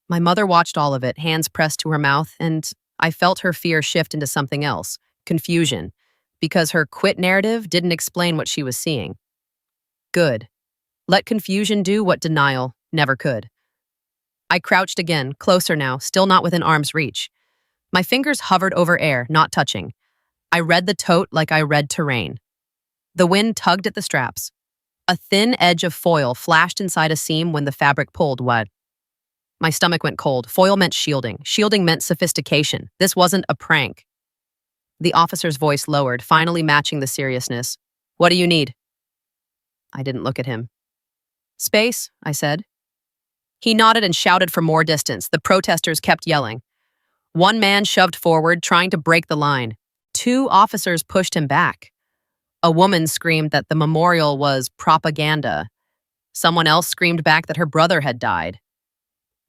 My mother watched all of it, hands pressed to her mouth, and I felt her fear shift into something else, confusion, because her quit narrative didn't explain what she was seeing. Good. Let confusion do what denial never could. I crouched again, closer now, still not within arm's reach. My fingers hovered over air, not touching. I read the tote like I read terrain. The wind tugged at the straps. A thin edge of foil flashed inside a seam when the fabric pulled. What? My stomach went cold. Foil meant shielding. Shielding meant sophistication. This wasn't a prank. The officer's voice lowered, finally matching the seriousness. What do you need? I didn't look at him. Space, I said. He nodded and shouted for more distance. The protesters kept yelling. 1 man shoved forward, trying to break the line. 2 officers pushed him back. A woman screamed that the memorial was propaganda. Someone else screamed back that her brother had died.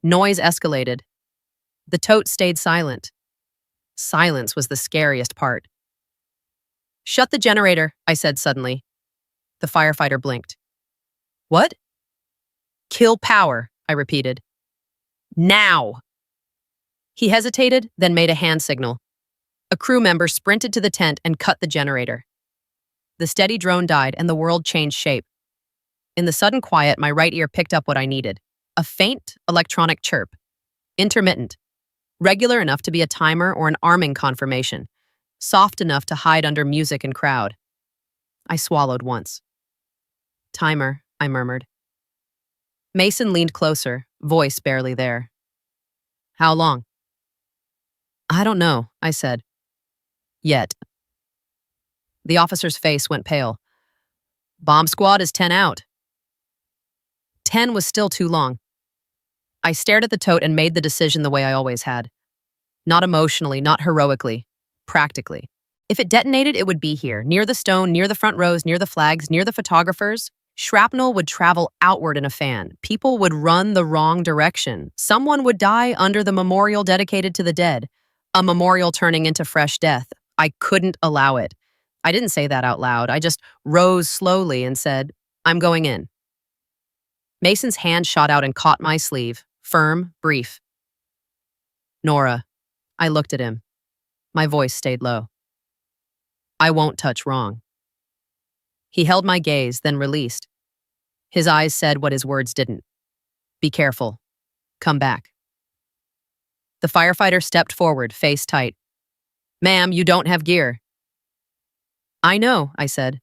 Noise escalated. The tote stayed silent. Silence was the scariest part. Shut the generator, I said suddenly. The firefighter blinked. What? Kill power, I repeated. Now! He hesitated, then made a hand signal. A crew member sprinted to the tent and cut the generator. The steady drone died and the world changed shape. In the sudden quiet, my right ear picked up what I needed. A faint electronic chirp. Intermittent. Regular enough to be a timer or an arming confirmation. Soft enough to hide under music and crowd. I swallowed once. Timer, I murmured. Mason leaned closer, voice barely there. How long? I don't know, I said. Yet. The officer's face went pale. Bomb squad is 10 out. 10 was still too long. I stared at the tote and made the decision the way I always had. Not emotionally, not heroically, practically. If it detonated, it would be here, near the stone, near the front rows, near the flags, near the photographers. Shrapnel would travel outward in a fan. People would run the wrong direction. Someone would die under the memorial dedicated to the dead. A memorial turning into fresh death. I couldn't allow it. I didn't say that out loud. I just rose slowly and said, I'm going in. Mason's hand shot out and caught my sleeve, firm, brief. Nora. I looked at him. My voice stayed low. I won't touch wrong. He held my gaze, then released. His eyes said what his words didn't. Be careful. Come back. The firefighter stepped forward, face tight. Ma'am, you don't have gear. I know, I said.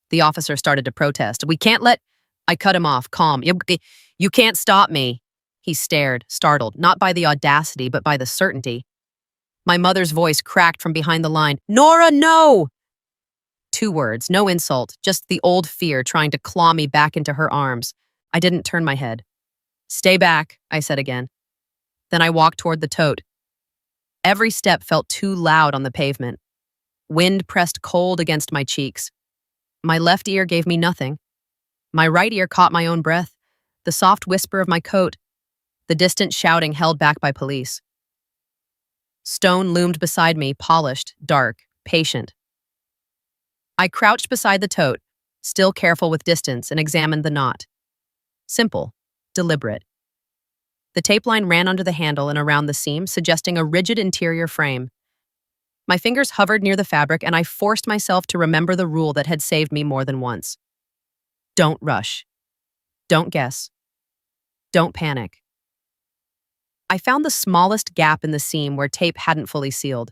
The officer started to protest. We can't let— I cut him off, calm. You can't stop me. He stared, startled, not by the audacity, but by the certainty. My mother's voice cracked from behind the line. Nora, no! 2 words, no insult, just the old fear trying to claw me back into her arms. I didn't turn my head. Stay back, I said again. Then I walked toward the tote. Every step felt too loud on the pavement. Wind pressed cold against my cheeks. My left ear gave me nothing. My right ear caught my own breath, the soft whisper of my coat, the distant shouting held back by police. Stone loomed beside me, polished, dark, patient. I crouched beside the tote, still careful with distance, and examined the knot. Simple, deliberate. The tape line ran under the handle and around the seam, suggesting a rigid interior frame. My fingers hovered near the fabric, and I forced myself to remember the rule that had saved me more than once. Don't rush. Don't guess. Don't panic. I found the smallest gap in the seam where tape hadn't fully sealed.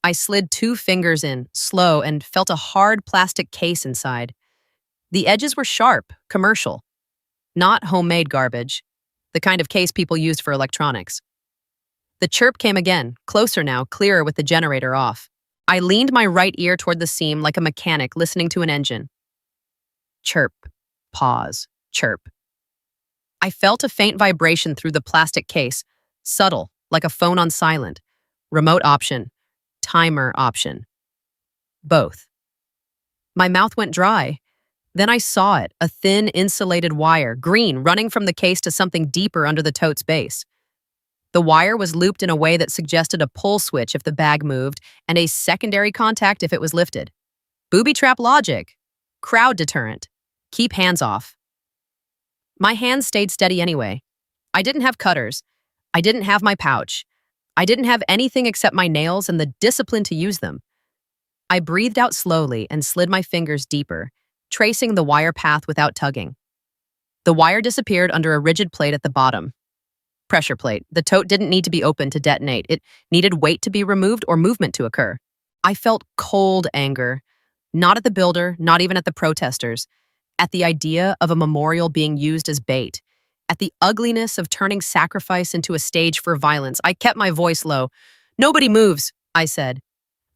I slid 2 fingers in, slow, and felt a hard plastic case inside. The edges were sharp, commercial. Not homemade garbage, the kind of case people used for electronics. The chirp came again, closer now, clearer with the generator off. I leaned my right ear toward the seam like a mechanic listening to an engine. Chirp. Pause. Chirp. I felt a faint vibration through the plastic case, subtle, like a phone on silent. Remote option. Timer option. Both. My mouth went dry. Then I saw it, a thin, insulated wire, green, running from the case to something deeper under the tote's base. The wire was looped in a way that suggested a pull switch if the bag moved, and a secondary contact if it was lifted. Booby trap logic. Crowd deterrent. Keep hands off. My hands stayed steady anyway. I didn't have cutters. I didn't have my pouch. I didn't have anything except my nails and the discipline to use them. I breathed out slowly and slid my fingers deeper, tracing the wire path without tugging. The wire disappeared under a rigid plate at the bottom. Pressure plate. The tote didn't need to be opened to detonate. It needed weight to be removed or movement to occur. I felt cold anger, not at the builder, not even at the protesters, at the idea of a memorial being used as bait, at the ugliness of turning sacrifice into a stage for violence. I kept my voice low. "Nobody moves," I said.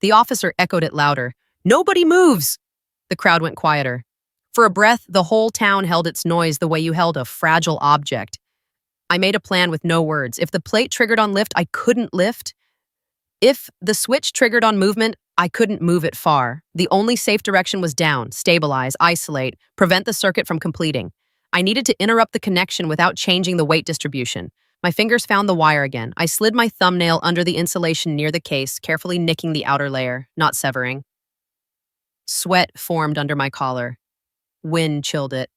The officer echoed it louder. "Nobody moves!" The crowd went quieter. For a breath, the whole town held its noise the way you held a fragile object. I made a plan with no words. If the plate triggered on lift, I couldn't lift. If the switch triggered on movement, I couldn't move it far. The only safe direction was down, stabilize, isolate, prevent the circuit from completing. I needed to interrupt the connection without changing the weight distribution. My fingers found the wire again. I slid my thumbnail under the insulation near the case, carefully nicking the outer layer, not severing. Sweat formed under my collar. Wind chilled it.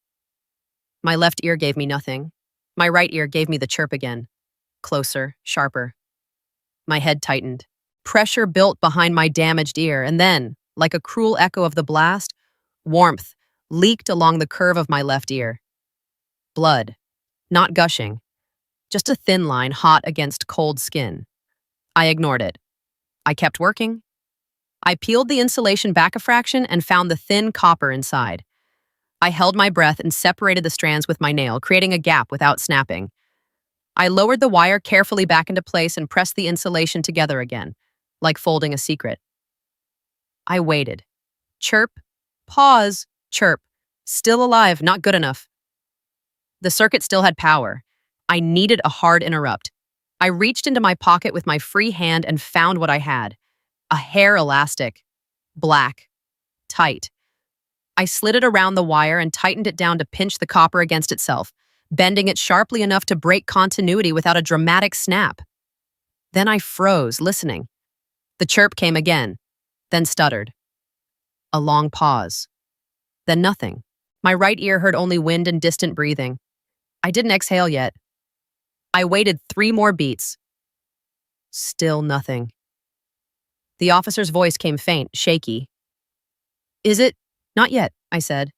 My left ear gave me nothing. My right ear gave me the chirp again. Closer, sharper. My head tightened. Pressure built behind my damaged ear, and then, like a cruel echo of the blast, warmth leaked along the curve of my left ear. Blood. Not gushing. Just a thin line hot against cold skin. I ignored it. I kept working. I peeled the insulation back a fraction and found the thin copper inside. I held my breath and separated the strands with my nail, creating a gap without snapping. I lowered the wire carefully back into place and pressed the insulation together again, like folding a secret. I waited. Chirp. Pause. Chirp. Still alive, not good enough. The circuit still had power. I needed a hard interrupt. I reached into my pocket with my free hand and found what I had. A hair elastic. Black. Tight. I slid it around the wire and tightened it down to pinch the copper against itself, bending it sharply enough to break continuity without a dramatic snap. Then I froze, listening. The chirp came again, then stuttered. A long pause. Then nothing. My right ear heard only wind and distant breathing. I didn't exhale yet. I waited 3 more beats. Still nothing. The officer's voice came faint, shaky. "Is it?" "Not yet," I said.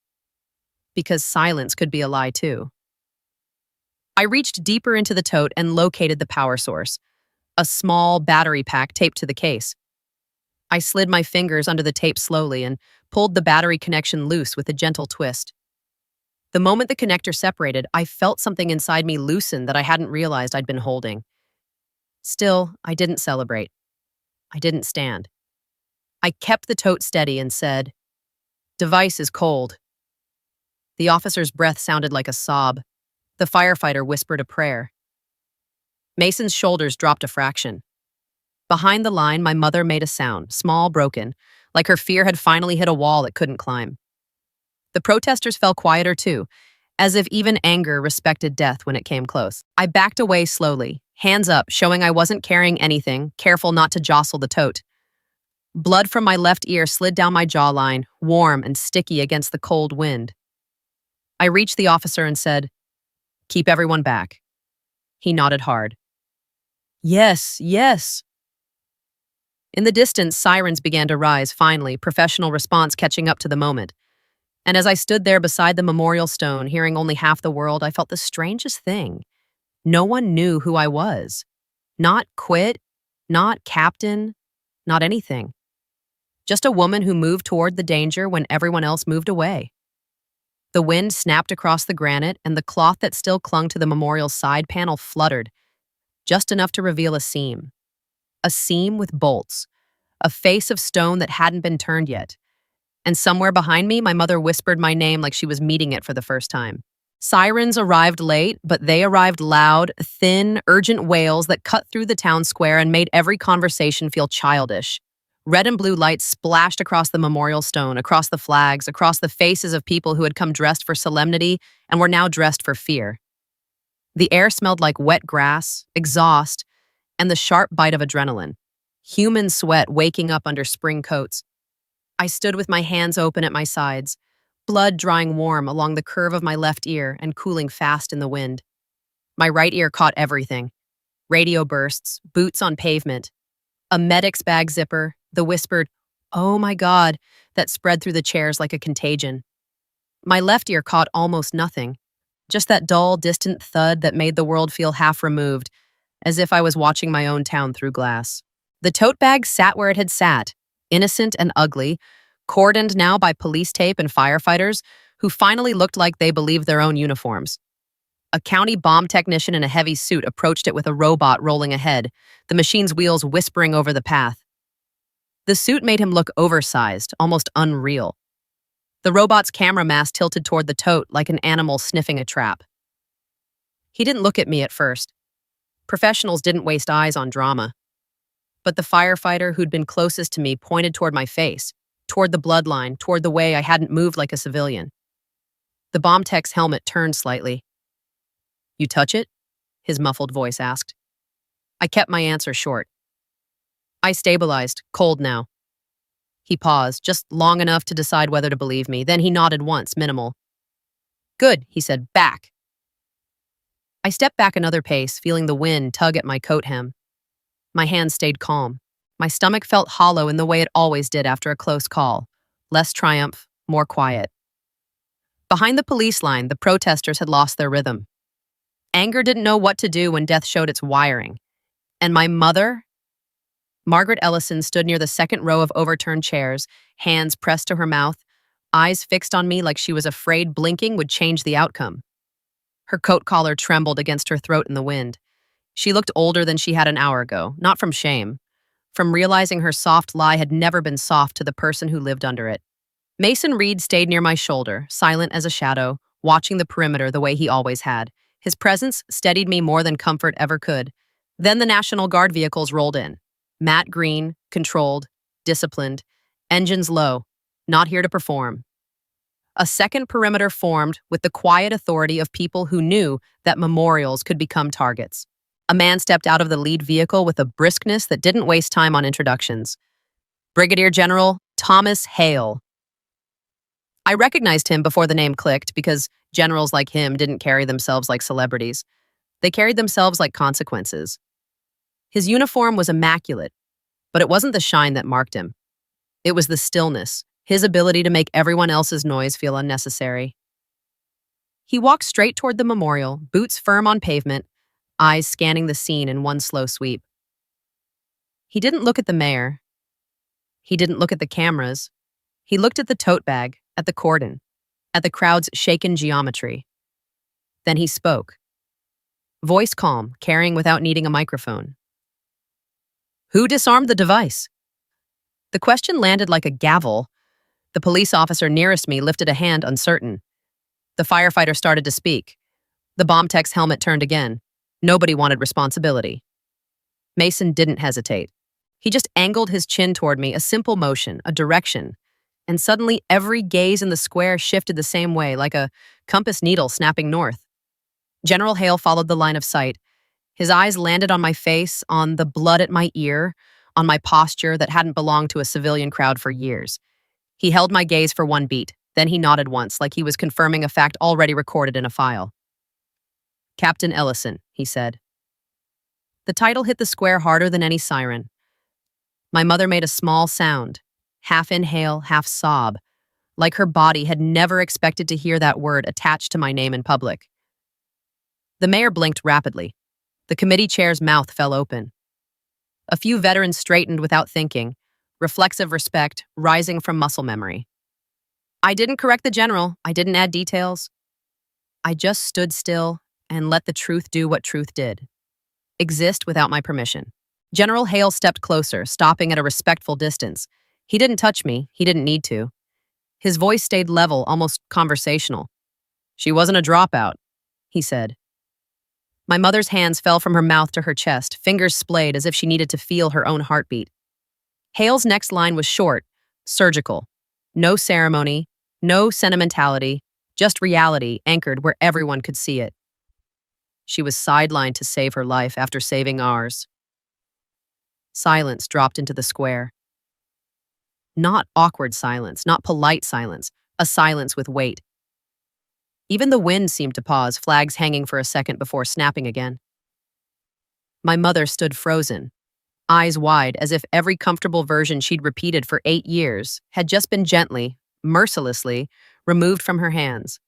Because silence could be a lie, too. I reached deeper into the tote and located the power source, a small battery pack taped to the case. I slid my fingers under the tape slowly and pulled the battery connection loose with a gentle twist. The moment the connector separated, I felt something inside me loosen that I hadn't realized I'd been holding. Still, I didn't celebrate. I didn't stand. I kept the tote steady and said, "Device is cold." The officer's breath sounded like a sob. The firefighter whispered a prayer. Mason's shoulders dropped a fraction. Behind the line, my mother made a sound, small, broken, like her fear had finally hit a wall it couldn't climb. The protesters fell quieter too, as if even anger respected death when it came close. I backed away slowly, hands up, showing I wasn't carrying anything, careful not to jostle the tote. Blood from my left ear slid down my jawline, warm and sticky against the cold wind. I reached the officer and said, "Keep everyone back." He nodded hard. "Yes, yes." In the distance, sirens began to rise, finally, professional response catching up to the moment. And as I stood there beside the memorial stone, hearing only half the world, I felt the strangest thing. No one knew who I was. Not quit, not captain, not anything. Just a woman who moved toward the danger when everyone else moved away. The wind snapped across the granite, and the cloth that still clung to the memorial's side panel fluttered, just enough to reveal a seam. A seam with bolts, a face of stone that hadn't been turned yet. And somewhere behind me, my mother whispered my name like she was meeting it for the first time. Sirens arrived late, but they arrived loud, thin, urgent wails that cut through the town square and made every conversation feel childish. Red and blue lights splashed across the memorial stone, across the flags, across the faces of people who had come dressed for solemnity and were now dressed for fear. The air smelled like wet grass, exhaust, and the sharp bite of adrenaline. Human sweat waking up under spring coats. I stood with my hands open at my sides, blood drying warm along the curve of my left ear and cooling fast in the wind. My right ear caught everything. Radio bursts, boots on pavement, a medic's bag zipper, the whispered, "Oh my God," that spread through the chairs like a contagion. My left ear caught almost nothing, just that dull, distant thud that made the world feel half removed, as if I was watching my own town through glass. The tote bag sat where it had sat, innocent and ugly, cordoned now by police tape and firefighters who finally looked like they believed their own uniforms. A county bomb technician in a heavy suit approached it with a robot rolling ahead, the machine's wheels whispering over the path. The suit made him look oversized, almost unreal. The robot's camera mast tilted toward the tote like an animal sniffing a trap. He didn't look at me at first. Professionals didn't waste eyes on drama. But the firefighter who'd been closest to me pointed toward my face, toward the bloodline, toward the way I hadn't moved like a civilian. The bomb tech's helmet turned slightly. "You touch it?" his muffled voice asked. I kept my answer short. I stabilized, cold now. He paused, just long enough to decide whether to believe me. Then he nodded once, minimal. "Good," he said, "back." I stepped back another pace, feeling the wind tug at my coat hem. My hands stayed calm. My stomach felt hollow in the way it always did after a close call. Less triumph, more quiet. Behind the police line, the protesters had lost their rhythm. Anger didn't know what to do when death showed its wiring. And my mother? Margaret Ellison stood near the second row of overturned chairs, hands pressed to her mouth, eyes fixed on me like she was afraid blinking would change the outcome. Her coat collar trembled against her throat in the wind. She looked older than she had an hour ago, not from shame, from realizing her soft lie had never been soft to the person who lived under it. Mason Reed stayed near my shoulder, silent as a shadow, watching the perimeter the way he always had. His presence steadied me more than comfort ever could. Then the National Guard vehicles rolled in. Matte green, controlled, disciplined, engines low, not here to perform. A second perimeter formed with the quiet authority of people who knew that memorials could become targets. A man stepped out of the lead vehicle with a briskness that didn't waste time on introductions. Brigadier General Thomas Hale. I recognized him before the name clicked because generals like him didn't carry themselves like celebrities. They carried themselves like consequences. His uniform was immaculate, but it wasn't the shine that marked him. It was the stillness, his ability to make everyone else's noise feel unnecessary. He walked straight toward the memorial, boots firm on pavement, eyes scanning the scene in one slow sweep. He didn't look at the mayor. He didn't look at the cameras. He looked at the tote bag, at the cordon, at the crowd's shaken geometry. Then he spoke. Voice calm, carrying without needing a microphone. "Who disarmed the device?" The question landed like a gavel. The police officer nearest me lifted a hand, uncertain. The firefighter started to speak. The bomb tech's helmet turned again. Nobody wanted responsibility. Mason didn't hesitate. He just angled his chin toward me, a simple motion, a direction. And suddenly every gaze in the square shifted the same way, like a compass needle snapping north. General Hale followed the line of sight. His eyes landed on my face, on the blood at my ear, on my posture that hadn't belonged to a civilian crowd for years. He held my gaze for one beat, then he nodded once, like he was confirming a fact already recorded in a file. "Captain Ellison," he said. The title hit the square harder than any siren. My mother made a small sound, half inhale, half sob, like her body had never expected to hear that word attached to my name in public. The mayor blinked rapidly. The committee chair's mouth fell open. A few veterans straightened without thinking, reflexive respect rising from muscle memory. I didn't correct the general. I didn't add details. I just stood still and let the truth do what truth did. Exist without my permission. General Hale stepped closer, stopping at a respectful distance. He didn't touch me. He didn't need to. His voice stayed level, almost conversational. "She wasn't a dropout," he said. My mother's hands fell from her mouth to her chest, fingers splayed as if she needed to feel her own heartbeat. Hale's next line was short, surgical. No ceremony, no sentimentality, just reality anchored where everyone could see it. She was sidelined to save her life after saving ours. Silence dropped into the square. Not awkward silence, not polite silence, a silence with weight. Even the wind seemed to pause, flags hanging for a second before snapping again. My mother stood frozen, eyes wide as if every comfortable version she'd repeated for 8 years had just been gently, mercilessly, removed from her hands.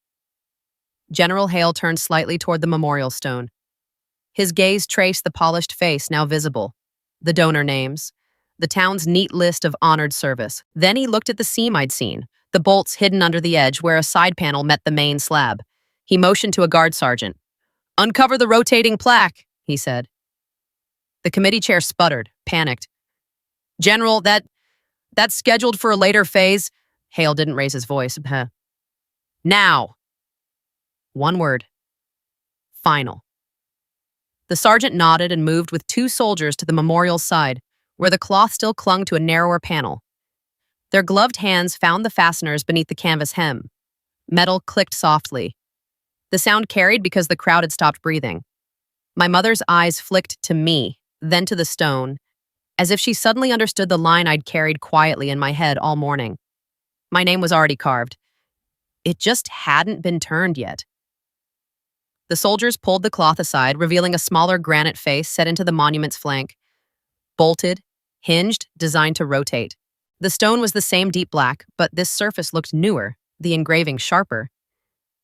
General Hale turned slightly toward the memorial stone. His gaze traced the polished face now visible, the donor names, the town's neat list of honored service. Then he looked at the seam I'd seen, the bolts hidden under the edge where a side panel met the main slab. He motioned to a guard sergeant. "Uncover the rotating plaque," he said. The committee chair sputtered, panicked. "General, that's scheduled for a later phase." Hale didn't raise his voice. "Now." One word. Final. The sergeant nodded and moved with 2 soldiers to the memorial's side, where the cloth still clung to a narrower panel. Their gloved hands found the fasteners beneath the canvas hem. Metal clicked softly. The sound carried because the crowd had stopped breathing. My mother's eyes flicked to me, then to the stone, as if she suddenly understood the line I'd carried quietly in my head all morning. My name was already carved. It just hadn't been turned yet. The soldiers pulled the cloth aside, revealing a smaller granite face set into the monument's flank. Bolted, hinged, designed to rotate. The stone was the same deep black, but this surface looked newer, the engraving sharper.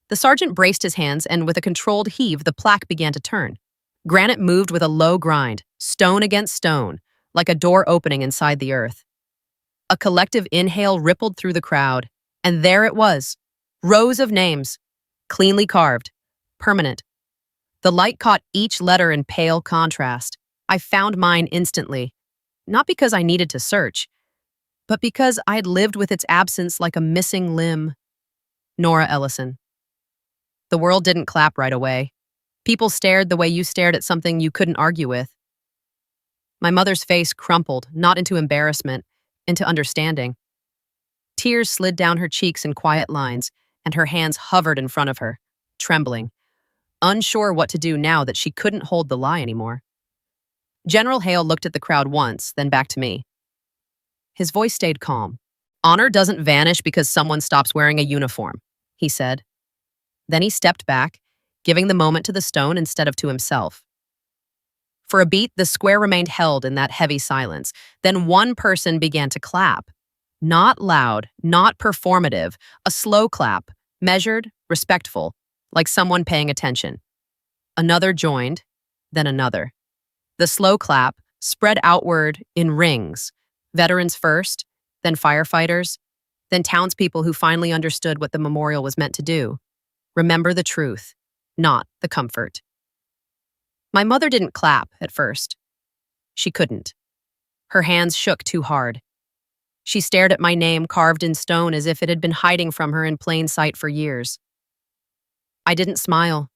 The sergeant braced his hands, and with a controlled heave, the plaque began to turn. Granite moved with a low grind, stone against stone, like a door opening inside the earth. A collective inhale rippled through the crowd, and there it was. Rows of names, cleanly carved, permanent. The light caught each letter in pale contrast. I found mine instantly, not because I needed to search, but because I had lived with its absence like a missing limb. Nora Ellison. The world didn't clap right away. People stared the way you stared at something you couldn't argue with. My mother's face crumpled, not into embarrassment, into understanding. Tears slid down her cheeks in quiet lines, and her hands hovered in front of her, trembling, unsure what to do now that she couldn't hold the lie anymore. General Hale looked at the crowd once, then back to me. His voice stayed calm. "Honor doesn't vanish because someone stops wearing a uniform," he said. Then he stepped back, giving the moment to the stone instead of to himself. For a beat, the square remained held in that heavy silence. Then one person began to clap. Not loud, not performative, a slow clap, measured, respectful, like someone paying attention. Another joined, then another. The slow clap spread outward in rings, veterans first, then firefighters, then townspeople who finally understood what the memorial was meant to do. Remember the truth, not the comfort. My mother didn't clap at first. She couldn't. Her hands shook too hard. She stared at my name carved in stone as if it had been hiding from her in plain sight for years. I didn't smile.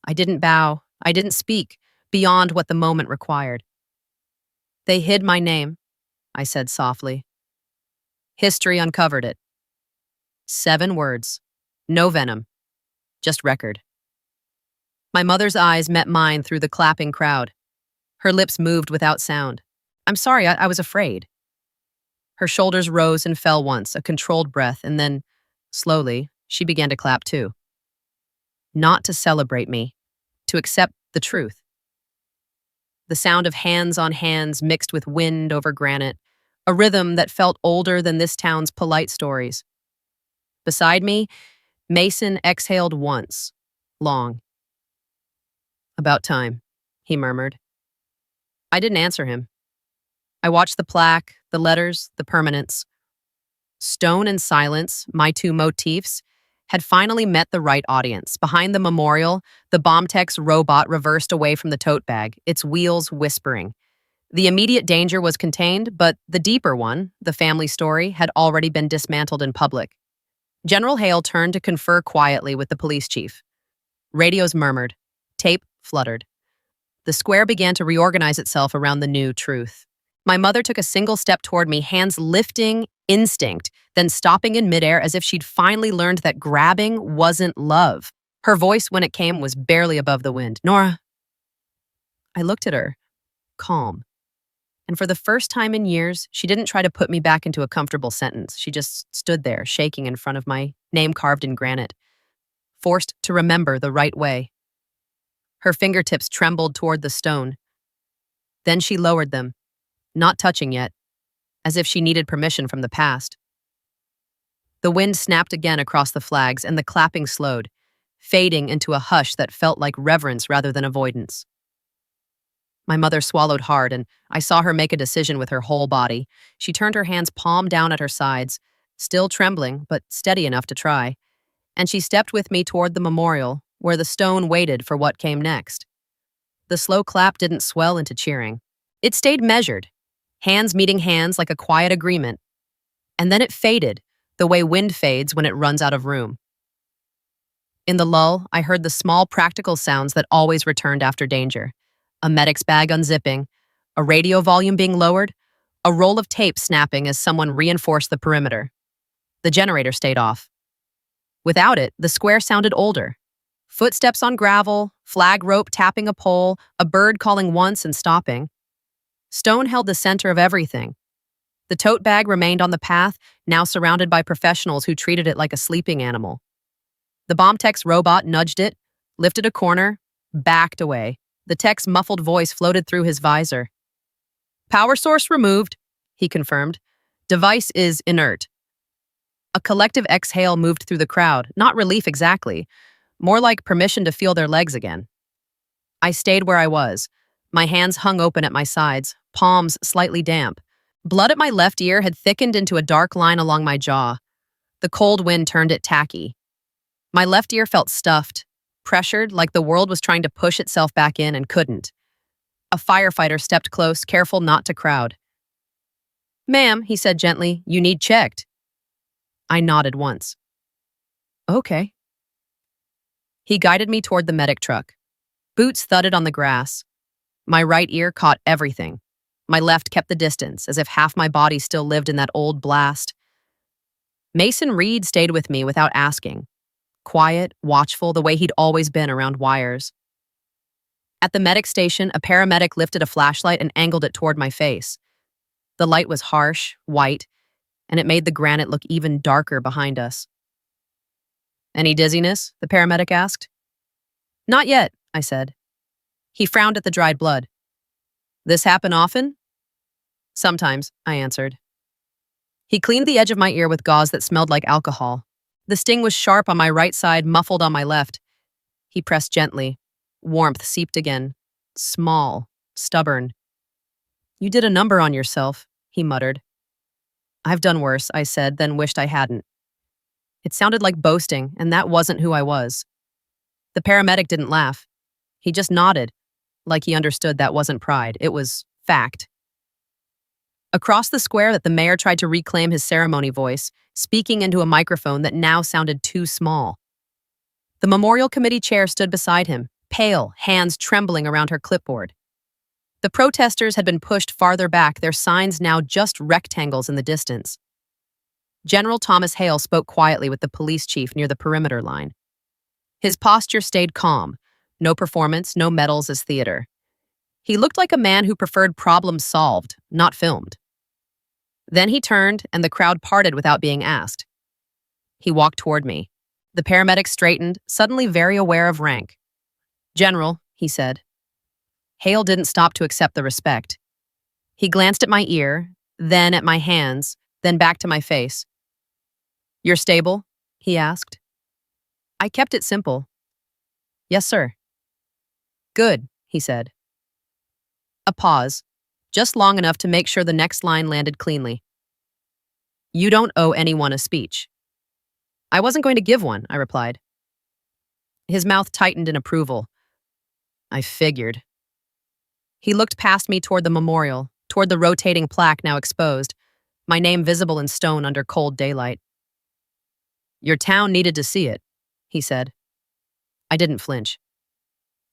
I didn't bow. I didn't speak beyond what the moment required. They hid my name, I said softly. History uncovered it. 7 words. No venom. Just record. My mother's eyes met mine through the clapping crowd. Her lips moved without sound. I'm sorry, I was afraid. Her shoulders rose and fell once, a controlled breath, and then, slowly, she began to clap too. Not to celebrate me, to accept the truth. The sound of hands on hands mixed with wind over granite, a rhythm that felt older than this town's polite stories. Beside me, Mason exhaled once, long. About time, he murmured. I didn't answer him. I watched the plaque, the letters, the permanence. Stone and silence, my 2 motifs, had finally met the right audience. Behind the memorial, the Bombtex robot reversed away from the tote bag, its wheels whispering. The immediate danger was contained, but the deeper one, the family story, had already been dismantled in public. General Hale turned to confer quietly with the police chief. Radios murmured. Tape fluttered. The square began to reorganize itself around the new truth. My mother took a single step toward me, hands lifting, instinct, then stopping in midair as if she'd finally learned that grabbing wasn't love. Her voice, when it came, was barely above the wind. Nora. I looked at her, calm. And for the first time in years, she didn't try to put me back into a comfortable sentence. She just stood there, shaking in front of my name carved in granite, forced to remember the right way. Her fingertips trembled toward the stone. Then she lowered them, not touching yet, as if she needed permission from the past. The wind snapped again across the flags, and the clapping slowed, fading into a hush that felt like reverence rather than avoidance. My mother swallowed hard, and I saw her make a decision with her whole body. She turned her hands palm down at her sides, still trembling, but steady enough to try, and she stepped with me toward the memorial, where the stone waited for what came next. The slow clap didn't swell into cheering. It stayed measured, hands meeting hands like a quiet agreement. And then it faded, the way wind fades when it runs out of room. In the lull, I heard the small practical sounds that always returned after danger. A medic's bag unzipping, a radio volume being lowered, a roll of tape snapping as someone reinforced the perimeter. The generator stayed off. Without it, the square sounded older. Footsteps on gravel, flag rope tapping a pole, a bird calling once and stopping. Stone held the center of everything. The tote bag remained on the path, now surrounded by professionals who treated it like a sleeping animal. The Bombtex robot nudged it, lifted a corner, backed away. The tech's muffled voice floated through his visor. Power source removed, he confirmed. Device is inert. A collective exhale moved through the crowd, not relief exactly, more like permission to feel their legs again. I stayed where I was. My hands hung open at my sides, palms slightly damp. Blood at my left ear had thickened into a dark line along my jaw. The cold wind turned it tacky. My left ear felt stuffed, pressured, like the world was trying to push itself back in and couldn't. A firefighter stepped close, careful not to crowd. Ma'am, he said gently, you need checked. I nodded once. Okay. He guided me toward the medic truck. Boots thudded on the grass. My right ear caught everything. My left kept the distance, as if half my body still lived in that old blast. Mason Reed stayed with me without asking. Quiet, watchful, the way he'd always been around wires. At the medic station, a paramedic lifted a flashlight and angled it toward my face. The light was harsh, white, and it made the granite look even darker behind us. Any dizziness? The paramedic asked. Not yet, I said. He frowned at the dried blood. This happen often? Sometimes, I answered. He cleaned the edge of my ear with gauze that smelled like alcohol. The sting was sharp on my right side, muffled on my left. He pressed gently. Warmth seeped again. Small, stubborn. You did a number on yourself, he muttered. I've done worse, I said, then wished I hadn't. It sounded like boasting, and that wasn't who I was. The paramedic didn't laugh. He just nodded, like he understood that wasn't pride. It was fact. Across the square that the mayor tried to reclaim his ceremony voice, speaking into a microphone that now sounded too small. The memorial committee chair stood beside him, pale, hands trembling around her clipboard. The protesters had been pushed farther back, their signs now just rectangles in the distance. General Thomas Hale spoke quietly with the police chief near the perimeter line. His posture stayed calm. No performance, no medals as theater. He looked like a man who preferred problems solved, not filmed. Then he turned, and the crowd parted without being asked. He walked toward me. The paramedic straightened, suddenly very aware of rank. "General," he said. Hale didn't stop to accept the respect. He glanced at my ear, then at my hands, then back to my face. "You're stable?" he asked. I kept it simple. "Yes, sir." "Good," he said. A pause, just long enough to make sure the next line landed cleanly. "You don't owe anyone a speech." "I wasn't going to give one," I replied. His mouth tightened in approval. I figured. He looked past me toward the memorial, toward the rotating plaque now exposed, my name visible in stone under cold daylight. "Your town needed to see it," he said. I didn't flinch.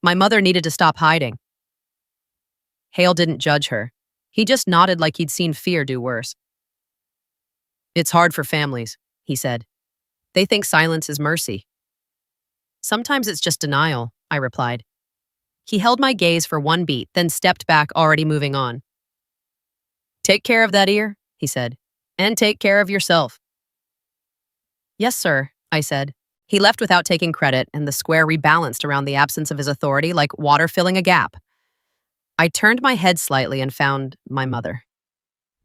"My mother needed to stop hiding." Hale didn't judge her. He just nodded like he'd seen fear do worse. "It's hard for families," he said. "They think silence is mercy." "Sometimes it's just denial," I replied. He held my gaze for one beat, then stepped back, already moving on. "Take care of that ear," he said, "and take care of yourself." "Yes, sir," I said. He left without taking credit, and the square rebalanced around the absence of his authority like water filling a gap. I turned my head slightly and found my mother.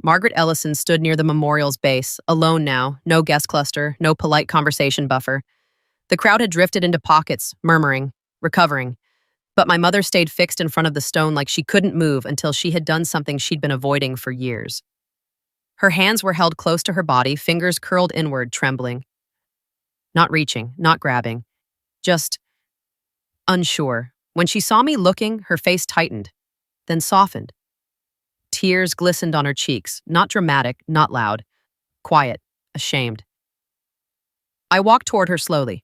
Margaret Ellison stood near the memorial's base, alone now, no guest cluster, no polite conversation buffer. The crowd had drifted into pockets, murmuring, recovering. But my mother stayed fixed in front of the stone like she couldn't move until she had done something she'd been avoiding for years. Her hands were held close to her body, fingers curled inward, trembling. Not reaching, not grabbing. Just unsure. When she saw me looking, her face tightened, then softened. Tears glistened on her cheeks, not dramatic, not loud. Quiet, ashamed. I walked toward her slowly.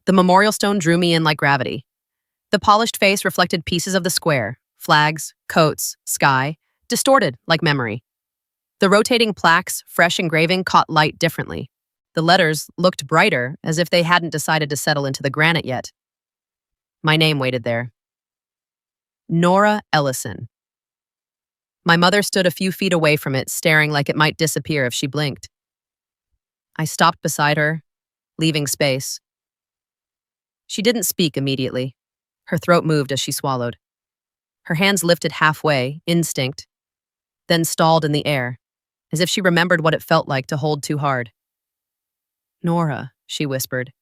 The memorial stone drew me in like gravity. The polished face reflected pieces of the square, flags, coats, sky, distorted like memory. The rotating plaques, fresh engraving, caught light differently. The letters looked brighter, as if they hadn't decided to settle into the granite yet. My name waited there. Nora Ellison. My mother stood a few feet away from it, staring like it might disappear if she blinked. I stopped beside her, leaving space. She didn't speak immediately. Her throat moved as she swallowed. Her hands lifted halfway, instinct, then stalled in the air, as if she remembered what it felt like to hold too hard. "Nora," she whispered.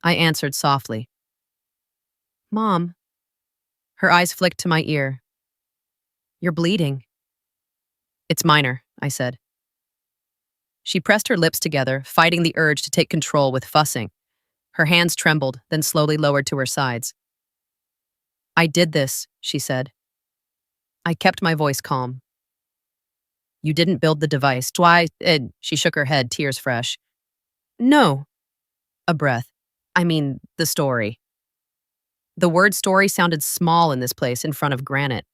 I answered softly. "Mom." Her eyes flicked to my ear. "You're bleeding." "It's minor," I said. She pressed her lips together, fighting the urge to take control with fussing. Her hands trembled, then slowly lowered to her sides. "I did this," she said. I kept my voice calm. "You didn't build the device. She shook her head, tears fresh. "No." A breath. The story. The word story sounded small in this place in front of granite.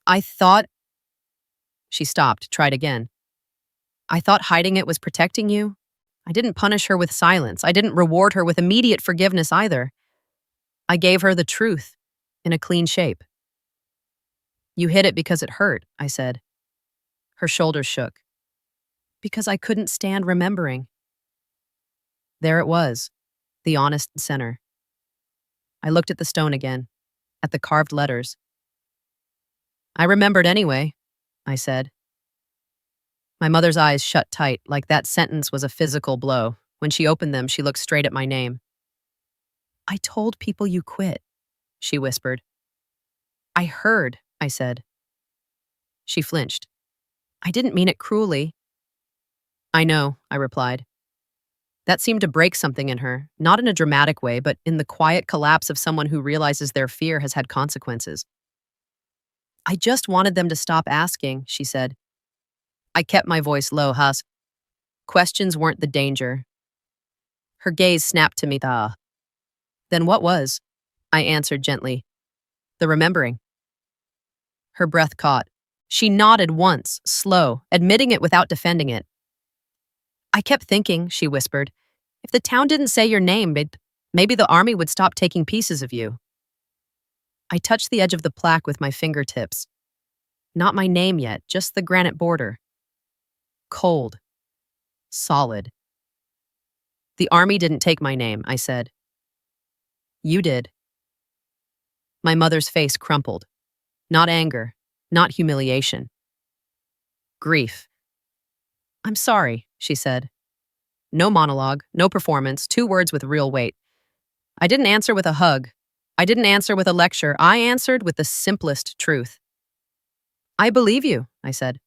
"I thought—" She stopped, tried again. "I thought hiding it was protecting you. I didn't punish her with silence. I didn't reward her with immediate forgiveness either. I gave her the truth, in a clean shape." "You hid it because it hurt," I said. Her shoulders shook. "Because I couldn't stand remembering." There it was, the honest center. I looked at the stone again, at the carved letters. "I remembered anyway," I said. My mother's eyes shut tight, like that sentence was a physical blow. When she opened them, she looked straight at my name. "I told people you quit," she whispered. "I heard," I said. She flinched. "I didn't mean it cruelly." "I know," I replied. That seemed to break something in her, not in a dramatic way, but in the quiet collapse of someone who realizes their fear has had consequences. "I just wanted them to stop asking," she said. I kept my voice low, Questions weren't the danger. Her gaze snapped to me. Then what was? I answered gently. The remembering. Her breath caught. She nodded once, slow, admitting it without defending it. I kept thinking, she whispered, if the town didn't say your name, maybe the army would stop taking pieces of you. I touched the edge of the plaque with my fingertips. Not my name yet, just the granite border. Cold. Solid. The army didn't take my name, I said. You did. My mother's face crumpled. Not anger, not humiliation. Grief. I'm sorry, she said. No monologue, no performance, 2 words with real weight. I didn't answer with a hug. I didn't answer with a lecture. I answered with the simplest truth. I believe you, I said.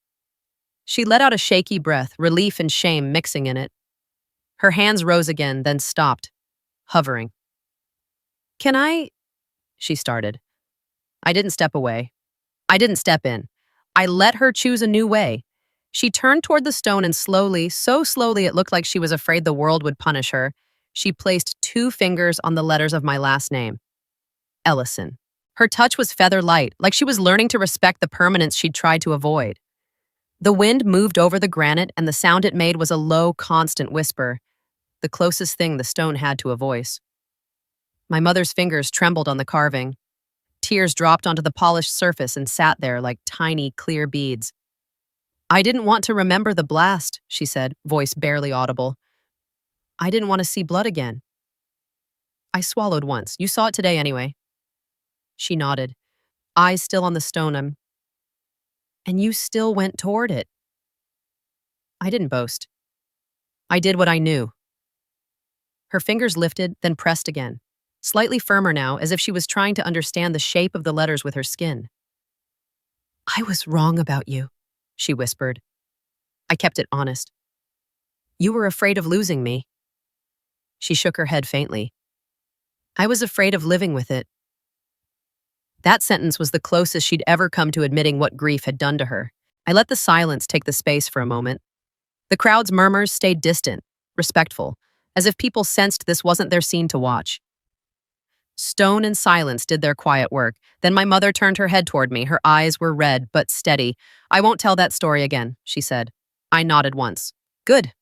She let out a shaky breath, relief and shame mixing in it. Her hands rose again, then stopped, hovering. Can I? She started. I didn't step away. I didn't step in. I let her choose a new way. She turned toward the stone and slowly, so slowly it looked like she was afraid the world would punish her, she placed 2 fingers on the letters of my last name. Ellison. Her touch was feather light, like she was learning to respect the permanence she'd tried to avoid. The wind moved over the granite, and the sound it made was a low, constant whisper, the closest thing the stone had to a voice. My mother's fingers trembled on the carving. Tears dropped onto the polished surface and sat there like tiny, clear beads. I didn't want to remember the blast, she said, voice barely audible. I didn't want to see blood again. I swallowed once. You saw it today anyway. She nodded, eyes still on the stone. And you still went toward it. I didn't boast. I did what I knew. Her fingers lifted, then pressed again, slightly firmer now, as if she was trying to understand the shape of the letters with her skin. I was wrong about you, she whispered. I kept it honest. You were afraid of losing me. She shook her head faintly. I was afraid of living with it. That sentence was the closest she'd ever come to admitting what grief had done to her. I let the silence take the space for a moment. The crowd's murmurs stayed distant, respectful, as if people sensed this wasn't their scene to watch. Stone and silence did their quiet work. Then my mother turned her head toward me. Her eyes were red, but steady. I won't tell that story again, she said. I nodded once. Good.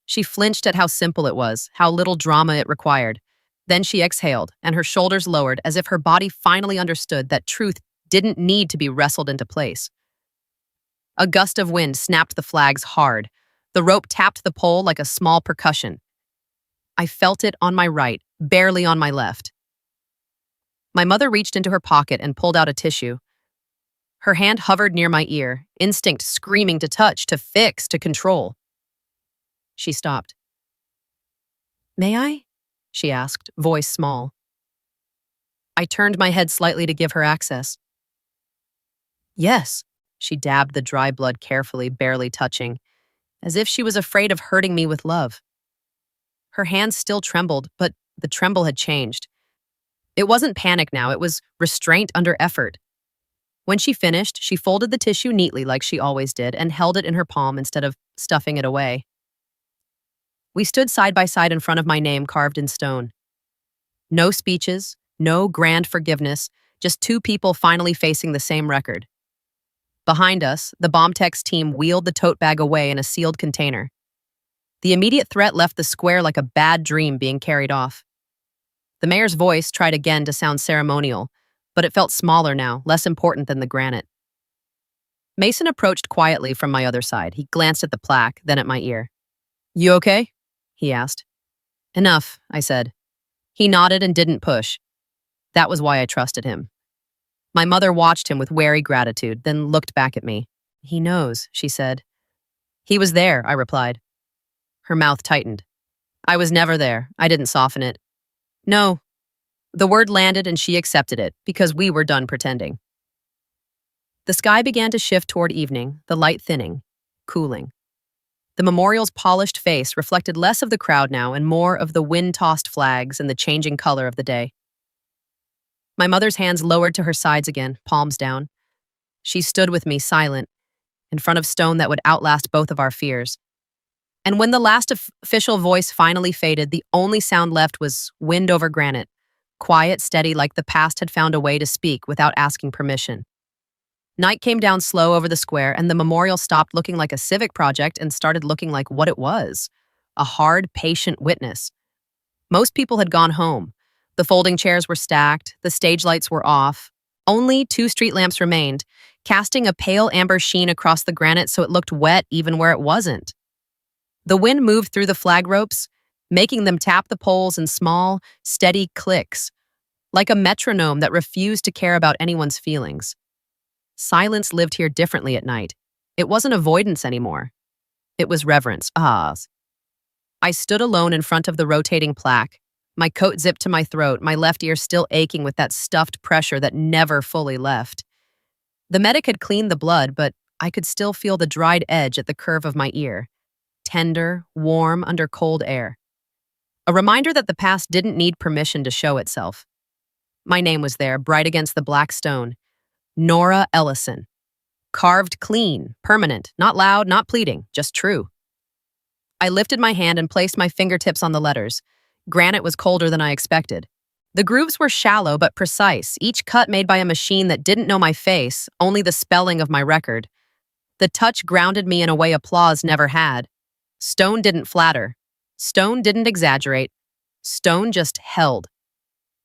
She flinched at how simple it was, how little drama it required. Then she exhaled, and her shoulders lowered as if her body finally understood that truth didn't need to be wrestled into place. A gust of wind snapped the flags hard. The rope tapped the pole like a small percussion. I felt it on my right, barely on my left. My mother reached into her pocket and pulled out a tissue. Her hand hovered near my ear, instinct screaming to touch, to fix, to control. She stopped. May I? She asked, voice small. I turned my head slightly to give her access. Yes, she dabbed the dry blood carefully, barely touching, as if she was afraid of hurting me with love. Her hands still trembled, but the tremble had changed. It wasn't panic now, it was restraint under effort. When she finished, she folded the tissue neatly like she always did and held it in her palm instead of stuffing it away. We stood side by side in front of my name carved in stone. No speeches, no grand forgiveness, just 2 people finally facing the same record. Behind us, the Bombtex team wheeled the tote bag away in a sealed container. The immediate threat left the square like a bad dream being carried off. The mayor's voice tried again to sound ceremonial, but it felt smaller now, less important than the granite. Mason approached quietly from my other side. He glanced at the plaque, then at my ear. You okay? He asked. Enough, I said. He nodded and didn't push. That was why I trusted him. My mother watched him with wary gratitude, then looked back at me. He knows, she said. He was there, I replied. Her mouth tightened. I was never there. I didn't soften it. No. The word landed and she accepted it, because we were done pretending. The sky began to shift toward evening, the light thinning, cooling. The memorial's polished face reflected less of the crowd now and more of the wind-tossed flags and the changing color of the day. My mother's hands lowered to her sides again, palms down. She stood with me, silent, in front of stone that would outlast both of our fears. And when the last official voice finally faded, the only sound left was wind over granite, quiet, steady, like the past had found a way to speak without asking permission. Night came down slow over the square, and the memorial stopped looking like a civic project and started looking like what it was: a hard, patient witness. Most people had gone home. The folding chairs were stacked, the stage lights were off. Only two street lamps remained, casting a pale amber sheen across the granite so it looked wet even where it wasn't. The wind moved through the flag ropes, making them tap the poles in small, steady clicks, like a metronome that refused to care about anyone's feelings. Silence lived here differently at night. It wasn't avoidance anymore. It was reverence. I stood alone in front of the rotating plaque, my coat zipped to my throat, my left ear still aching with that stuffed pressure that never fully left. The medic had cleaned the blood, but I could still feel the dried edge at the curve of my ear, tender, warm under cold air. A reminder that the past didn't need permission to show itself. My name was there, bright against the black stone. Nora Ellison. Carved clean, permanent, not loud, not pleading, just true. I lifted my hand and placed my fingertips on the letters. Granite was colder than I expected. The grooves were shallow but precise, each cut made by a machine that didn't know my face, only the spelling of my record. The touch grounded me in a way applause never had. Stone didn't flatter. Stone didn't exaggerate. Stone just held.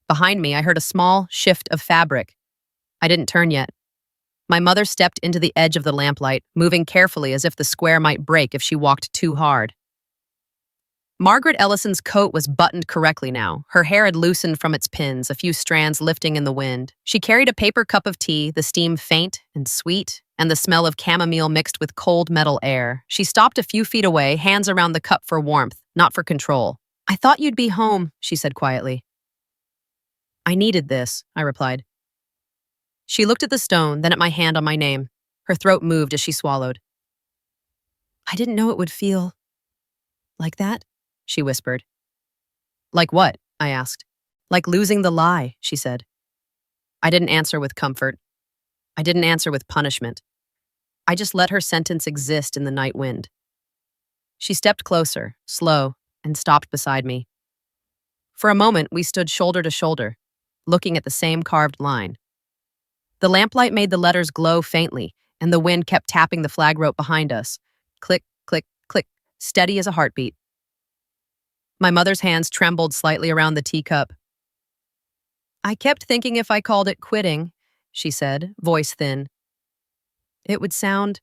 Behind me, I heard a small shift of fabric. I didn't turn yet. My mother stepped into the edge of the lamplight, moving carefully as if the square might break if she walked too hard. Margaret Ellison's coat was buttoned correctly now. Her hair had loosened from its pins, a few strands lifting in the wind. She carried a paper cup of tea, the steam faint and sweet, and the smell of chamomile mixed with cold metal air. She stopped a few feet away, hands around the cup for warmth, not for control. "I thought you'd be home," she said quietly. "I needed this," I replied. She looked at the stone, then at my hand on my name. Her throat moved as she swallowed. "I didn't know it would feel like that," she whispered. "Like what?" I asked. "Like losing the lie," she said. I didn't answer with comfort. I didn't answer with punishment. I just let her sentence exist in the night wind. She stepped closer, slow, and stopped beside me. For a moment, we stood shoulder to shoulder, looking at the same carved line. The lamplight made the letters glow faintly, and the wind kept tapping the flag rope behind us. Click, click, click, steady as a heartbeat. My mother's hands trembled slightly around the teacup. "I kept thinking if I called it quitting," she said, voice thin, "it would sound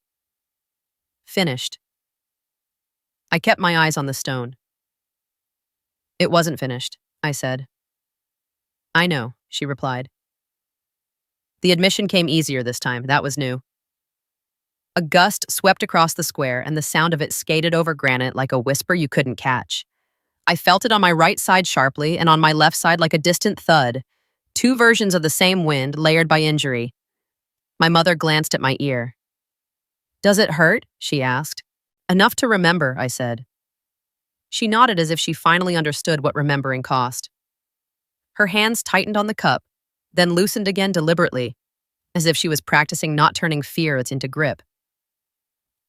finished." I kept my eyes on the stone. "It wasn't finished," I said. "I know," she replied. The admission came easier this time. That was new. A gust swept across the square, and the sound of it skated over granite like a whisper you couldn't catch. I felt it on my right side sharply, and on my left side like a distant thud. Two versions of the same wind, layered by injury. My mother glanced at my ear. "Does it hurt?" she asked. "Enough to remember," I said. She nodded as if she finally understood what remembering cost. Her hands tightened on the cup, then loosened again deliberately, as if she was practicing not turning fear into grip.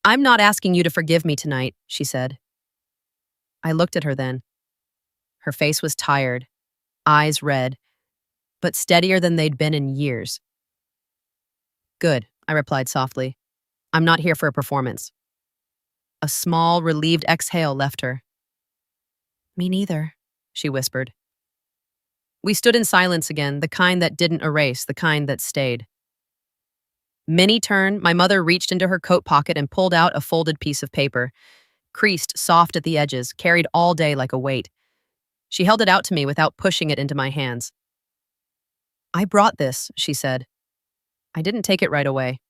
"I'm not asking you to forgive me tonight," she said. I looked at her then. Her face was tired, eyes red, but steadier than they'd been in years. "Good," I replied softly. "I'm not here for a performance." A small, relieved exhale left her. "Me neither," she whispered. We stood in silence again, the kind that didn't erase, the kind that stayed. Minnie turned, my mother reached into her coat pocket and pulled out a folded piece of paper, creased, soft at the edges, carried all day like a weight. She held it out to me without pushing it into my hands. "I brought this," she said. I didn't take it right away.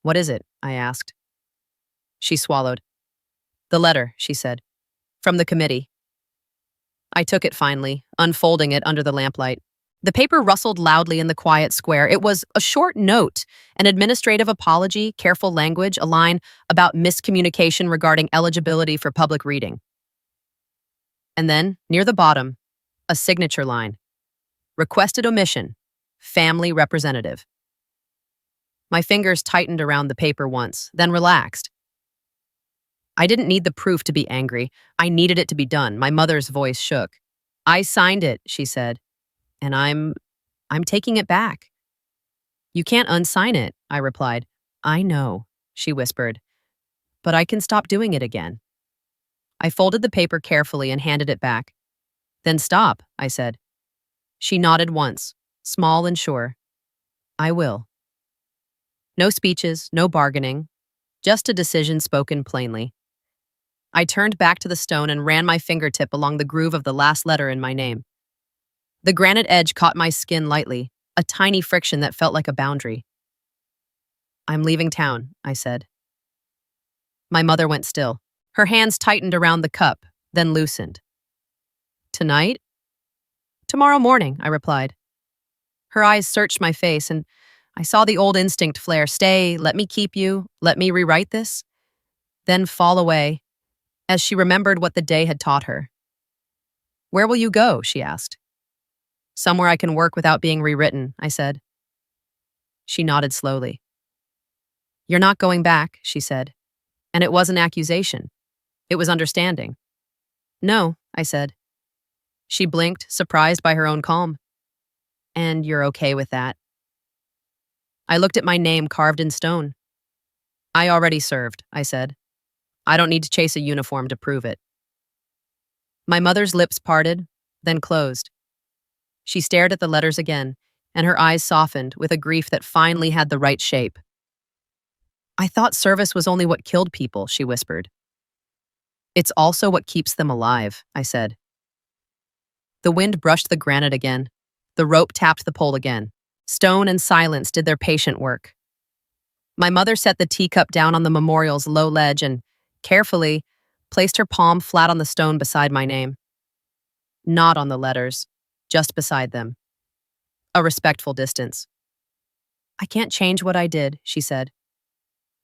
"What is it?" I asked. She swallowed. "The letter," she said. "From the committee." I took it finally, unfolding it under the lamplight. The paper rustled loudly in the quiet square. It was a short note, an administrative apology, careful language, a line about miscommunication regarding eligibility for public reading. And then, near the bottom, a signature line. Requested omission. Family representative. My fingers tightened around the paper once, then relaxed. I didn't need the proof to be angry. I needed it to be done. My mother's voice shook. "I signed it," she said. and I'm taking it back. You can't unsign it, I replied. I know, she whispered, but I can stop doing it again. I folded the paper carefully and handed it back. Then stop, I said. She nodded once, small and sure. I will. No speeches, no bargaining, just a decision spoken plainly. I turned back to the stone and ran my fingertip along the groove of the last letter in my name. The granite edge caught my skin lightly, a tiny friction that felt like a boundary. I'm leaving town, I said. My mother went still. Her hands tightened around the cup, then loosened. Tonight? Tomorrow morning, I replied. Her eyes searched my face, and I saw the old instinct flare. Stay, let me keep you, let me rewrite this, then fall away, as she remembered what the day had taught her. Where will you go? She asked. Somewhere I can work without being rewritten, I said. She nodded slowly. You're not going back, she said. And it was an accusation. It was understanding. No, I said. She blinked, surprised by her own calm. And you're okay with that? I looked at my name carved in stone. I already served, I said. I don't need to chase a uniform to prove it. My mother's lips parted, then closed. She stared at the letters again, and her eyes softened with a grief that finally had the right shape. I thought service was only what killed people, she whispered. It's also what keeps them alive, I said. The wind brushed the granite again. The rope tapped the pole again. Stone and silence did their patient work. My mother set the teacup down on the memorial's low ledge and, carefully, placed her palm flat on the stone beside my name. Not on the letters, just beside them. A respectful distance. I can't change what I did, she said.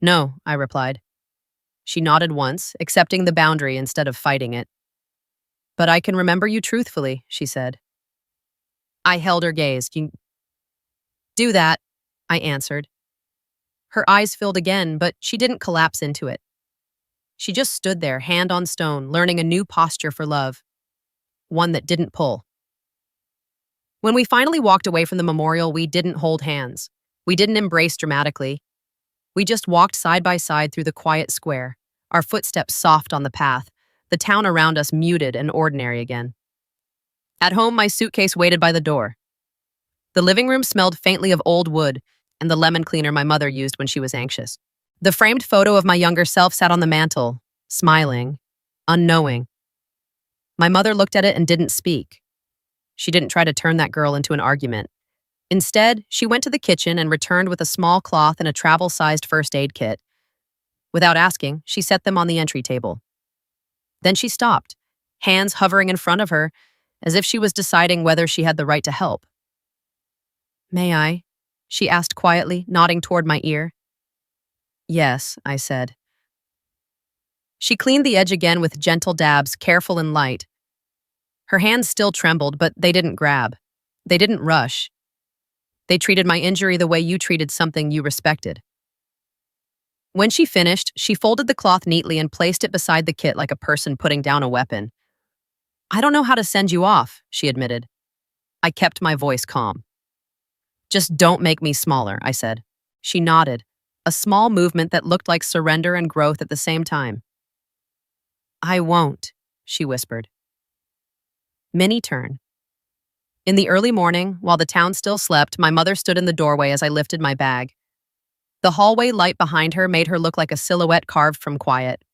No, I replied. She nodded once, accepting the boundary instead of fighting it. But I can remember you truthfully, she said. I held her gaze. You do that, I answered. Her eyes filled again, but she didn't collapse into it. She just stood there, hand on stone, learning a new posture for love. One that didn't pull. When we finally walked away from the memorial, we didn't hold hands. We didn't embrace dramatically. We just walked side by side through the quiet square, our footsteps soft on the path, the town around us muted and ordinary again. At home, my suitcase waited by the door. The living room smelled faintly of old wood and the lemon cleaner my mother used when she was anxious. The framed photo of my younger self sat on the mantel, smiling, unknowing. My mother looked at it and didn't speak. She didn't try to turn that girl into an argument. Instead, she went to the kitchen and returned with a small cloth and a travel-sized first aid kit. Without asking, she set them on the entry table. Then she stopped, hands hovering in front of her, as if she was deciding whether she had the right to help. May I? She asked quietly, nodding toward my ear. Yes, I said. She cleaned the edge again with gentle dabs, careful and light. Her hands still trembled, but they didn't grab. They didn't rush. They treated my injury the way you treated something you respected. When she finished, she folded the cloth neatly and placed it beside the kit like a person putting down a weapon. I don't know how to send you off, she admitted. I kept my voice calm. Just don't make me smaller, I said. She nodded, a small movement that looked like surrender and growth at the same time. I won't, she whispered. Mini turn. In the early morning, while the town still slept, my mother stood in the doorway as I lifted my bag. The hallway light behind her made her look like a silhouette carved from quiet.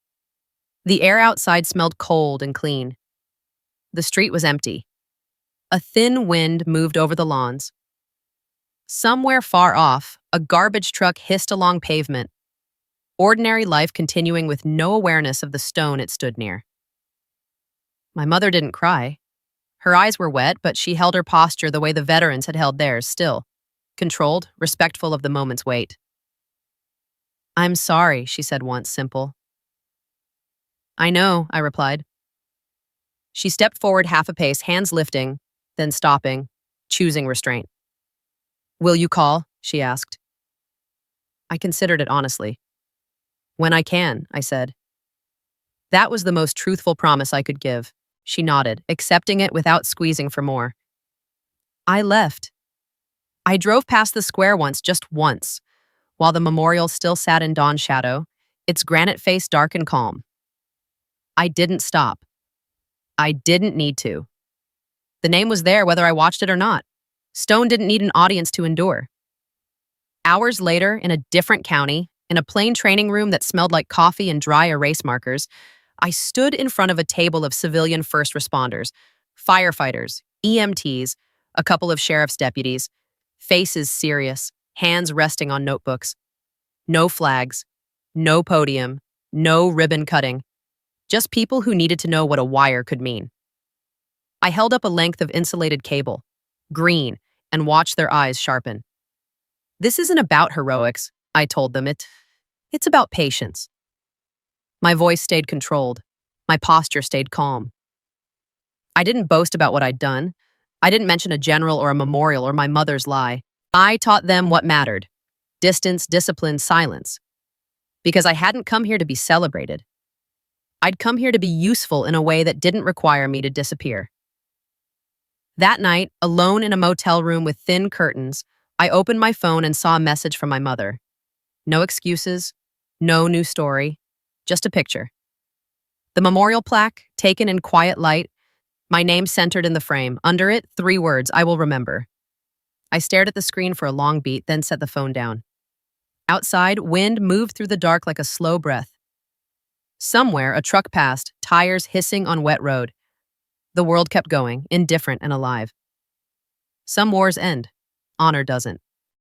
The air outside smelled cold and clean. The street was empty. A thin wind moved over the lawns. Somewhere far off, a garbage truck hissed along pavement, ordinary life continuing with no awareness of the stone it stood near. My mother didn't cry. Her eyes were wet, but she held her posture the way the veterans had held theirs, still, controlled, respectful of the moment's weight. I'm sorry, she said once, simple. I know, I replied. She stepped forward half a pace, hands lifting, then stopping, choosing restraint. Will you call? She asked. I considered it honestly. When I can, I said. That was the most truthful promise I could give. She nodded, accepting it without squeezing for more. I left. I drove past the square once, just once, while the memorial still sat in dawn shadow, its granite face dark and calm. I didn't stop. I didn't need to. The name was there whether I watched it or not. Stone didn't need an audience to endure. Hours later, in a different county, in a plain training room that smelled like coffee and dry erase markers, I stood in front of a table of civilian first responders, firefighters, EMTs, a couple of sheriff's deputies, faces serious, hands resting on notebooks. No flags, no podium, no ribbon cutting, just people who needed to know what a wire could mean. I held up a length of insulated cable, green, and watched their eyes sharpen. This isn't about heroics, I told them. It's about patience. My voice stayed controlled. My posture stayed calm. I didn't boast about what I'd done. I didn't mention a general or a memorial or my mother's lie. I taught them what mattered: distance, discipline, silence. Because I hadn't come here to be celebrated. I'd come here to be useful in a way that didn't require me to disappear. That night, alone in a motel room with thin curtains, I opened my phone and saw a message from my mother. No excuses, no new story, just a picture. The memorial plaque, taken in quiet light, my name centered in the frame. Under it, 3 words, I will remember. I stared at the screen for a long beat, then set the phone down. Outside, wind moved through the dark like a slow breath. Somewhere, a truck passed, tires hissing on wet road. The world kept going, indifferent and alive. Some wars end. Honor doesn't.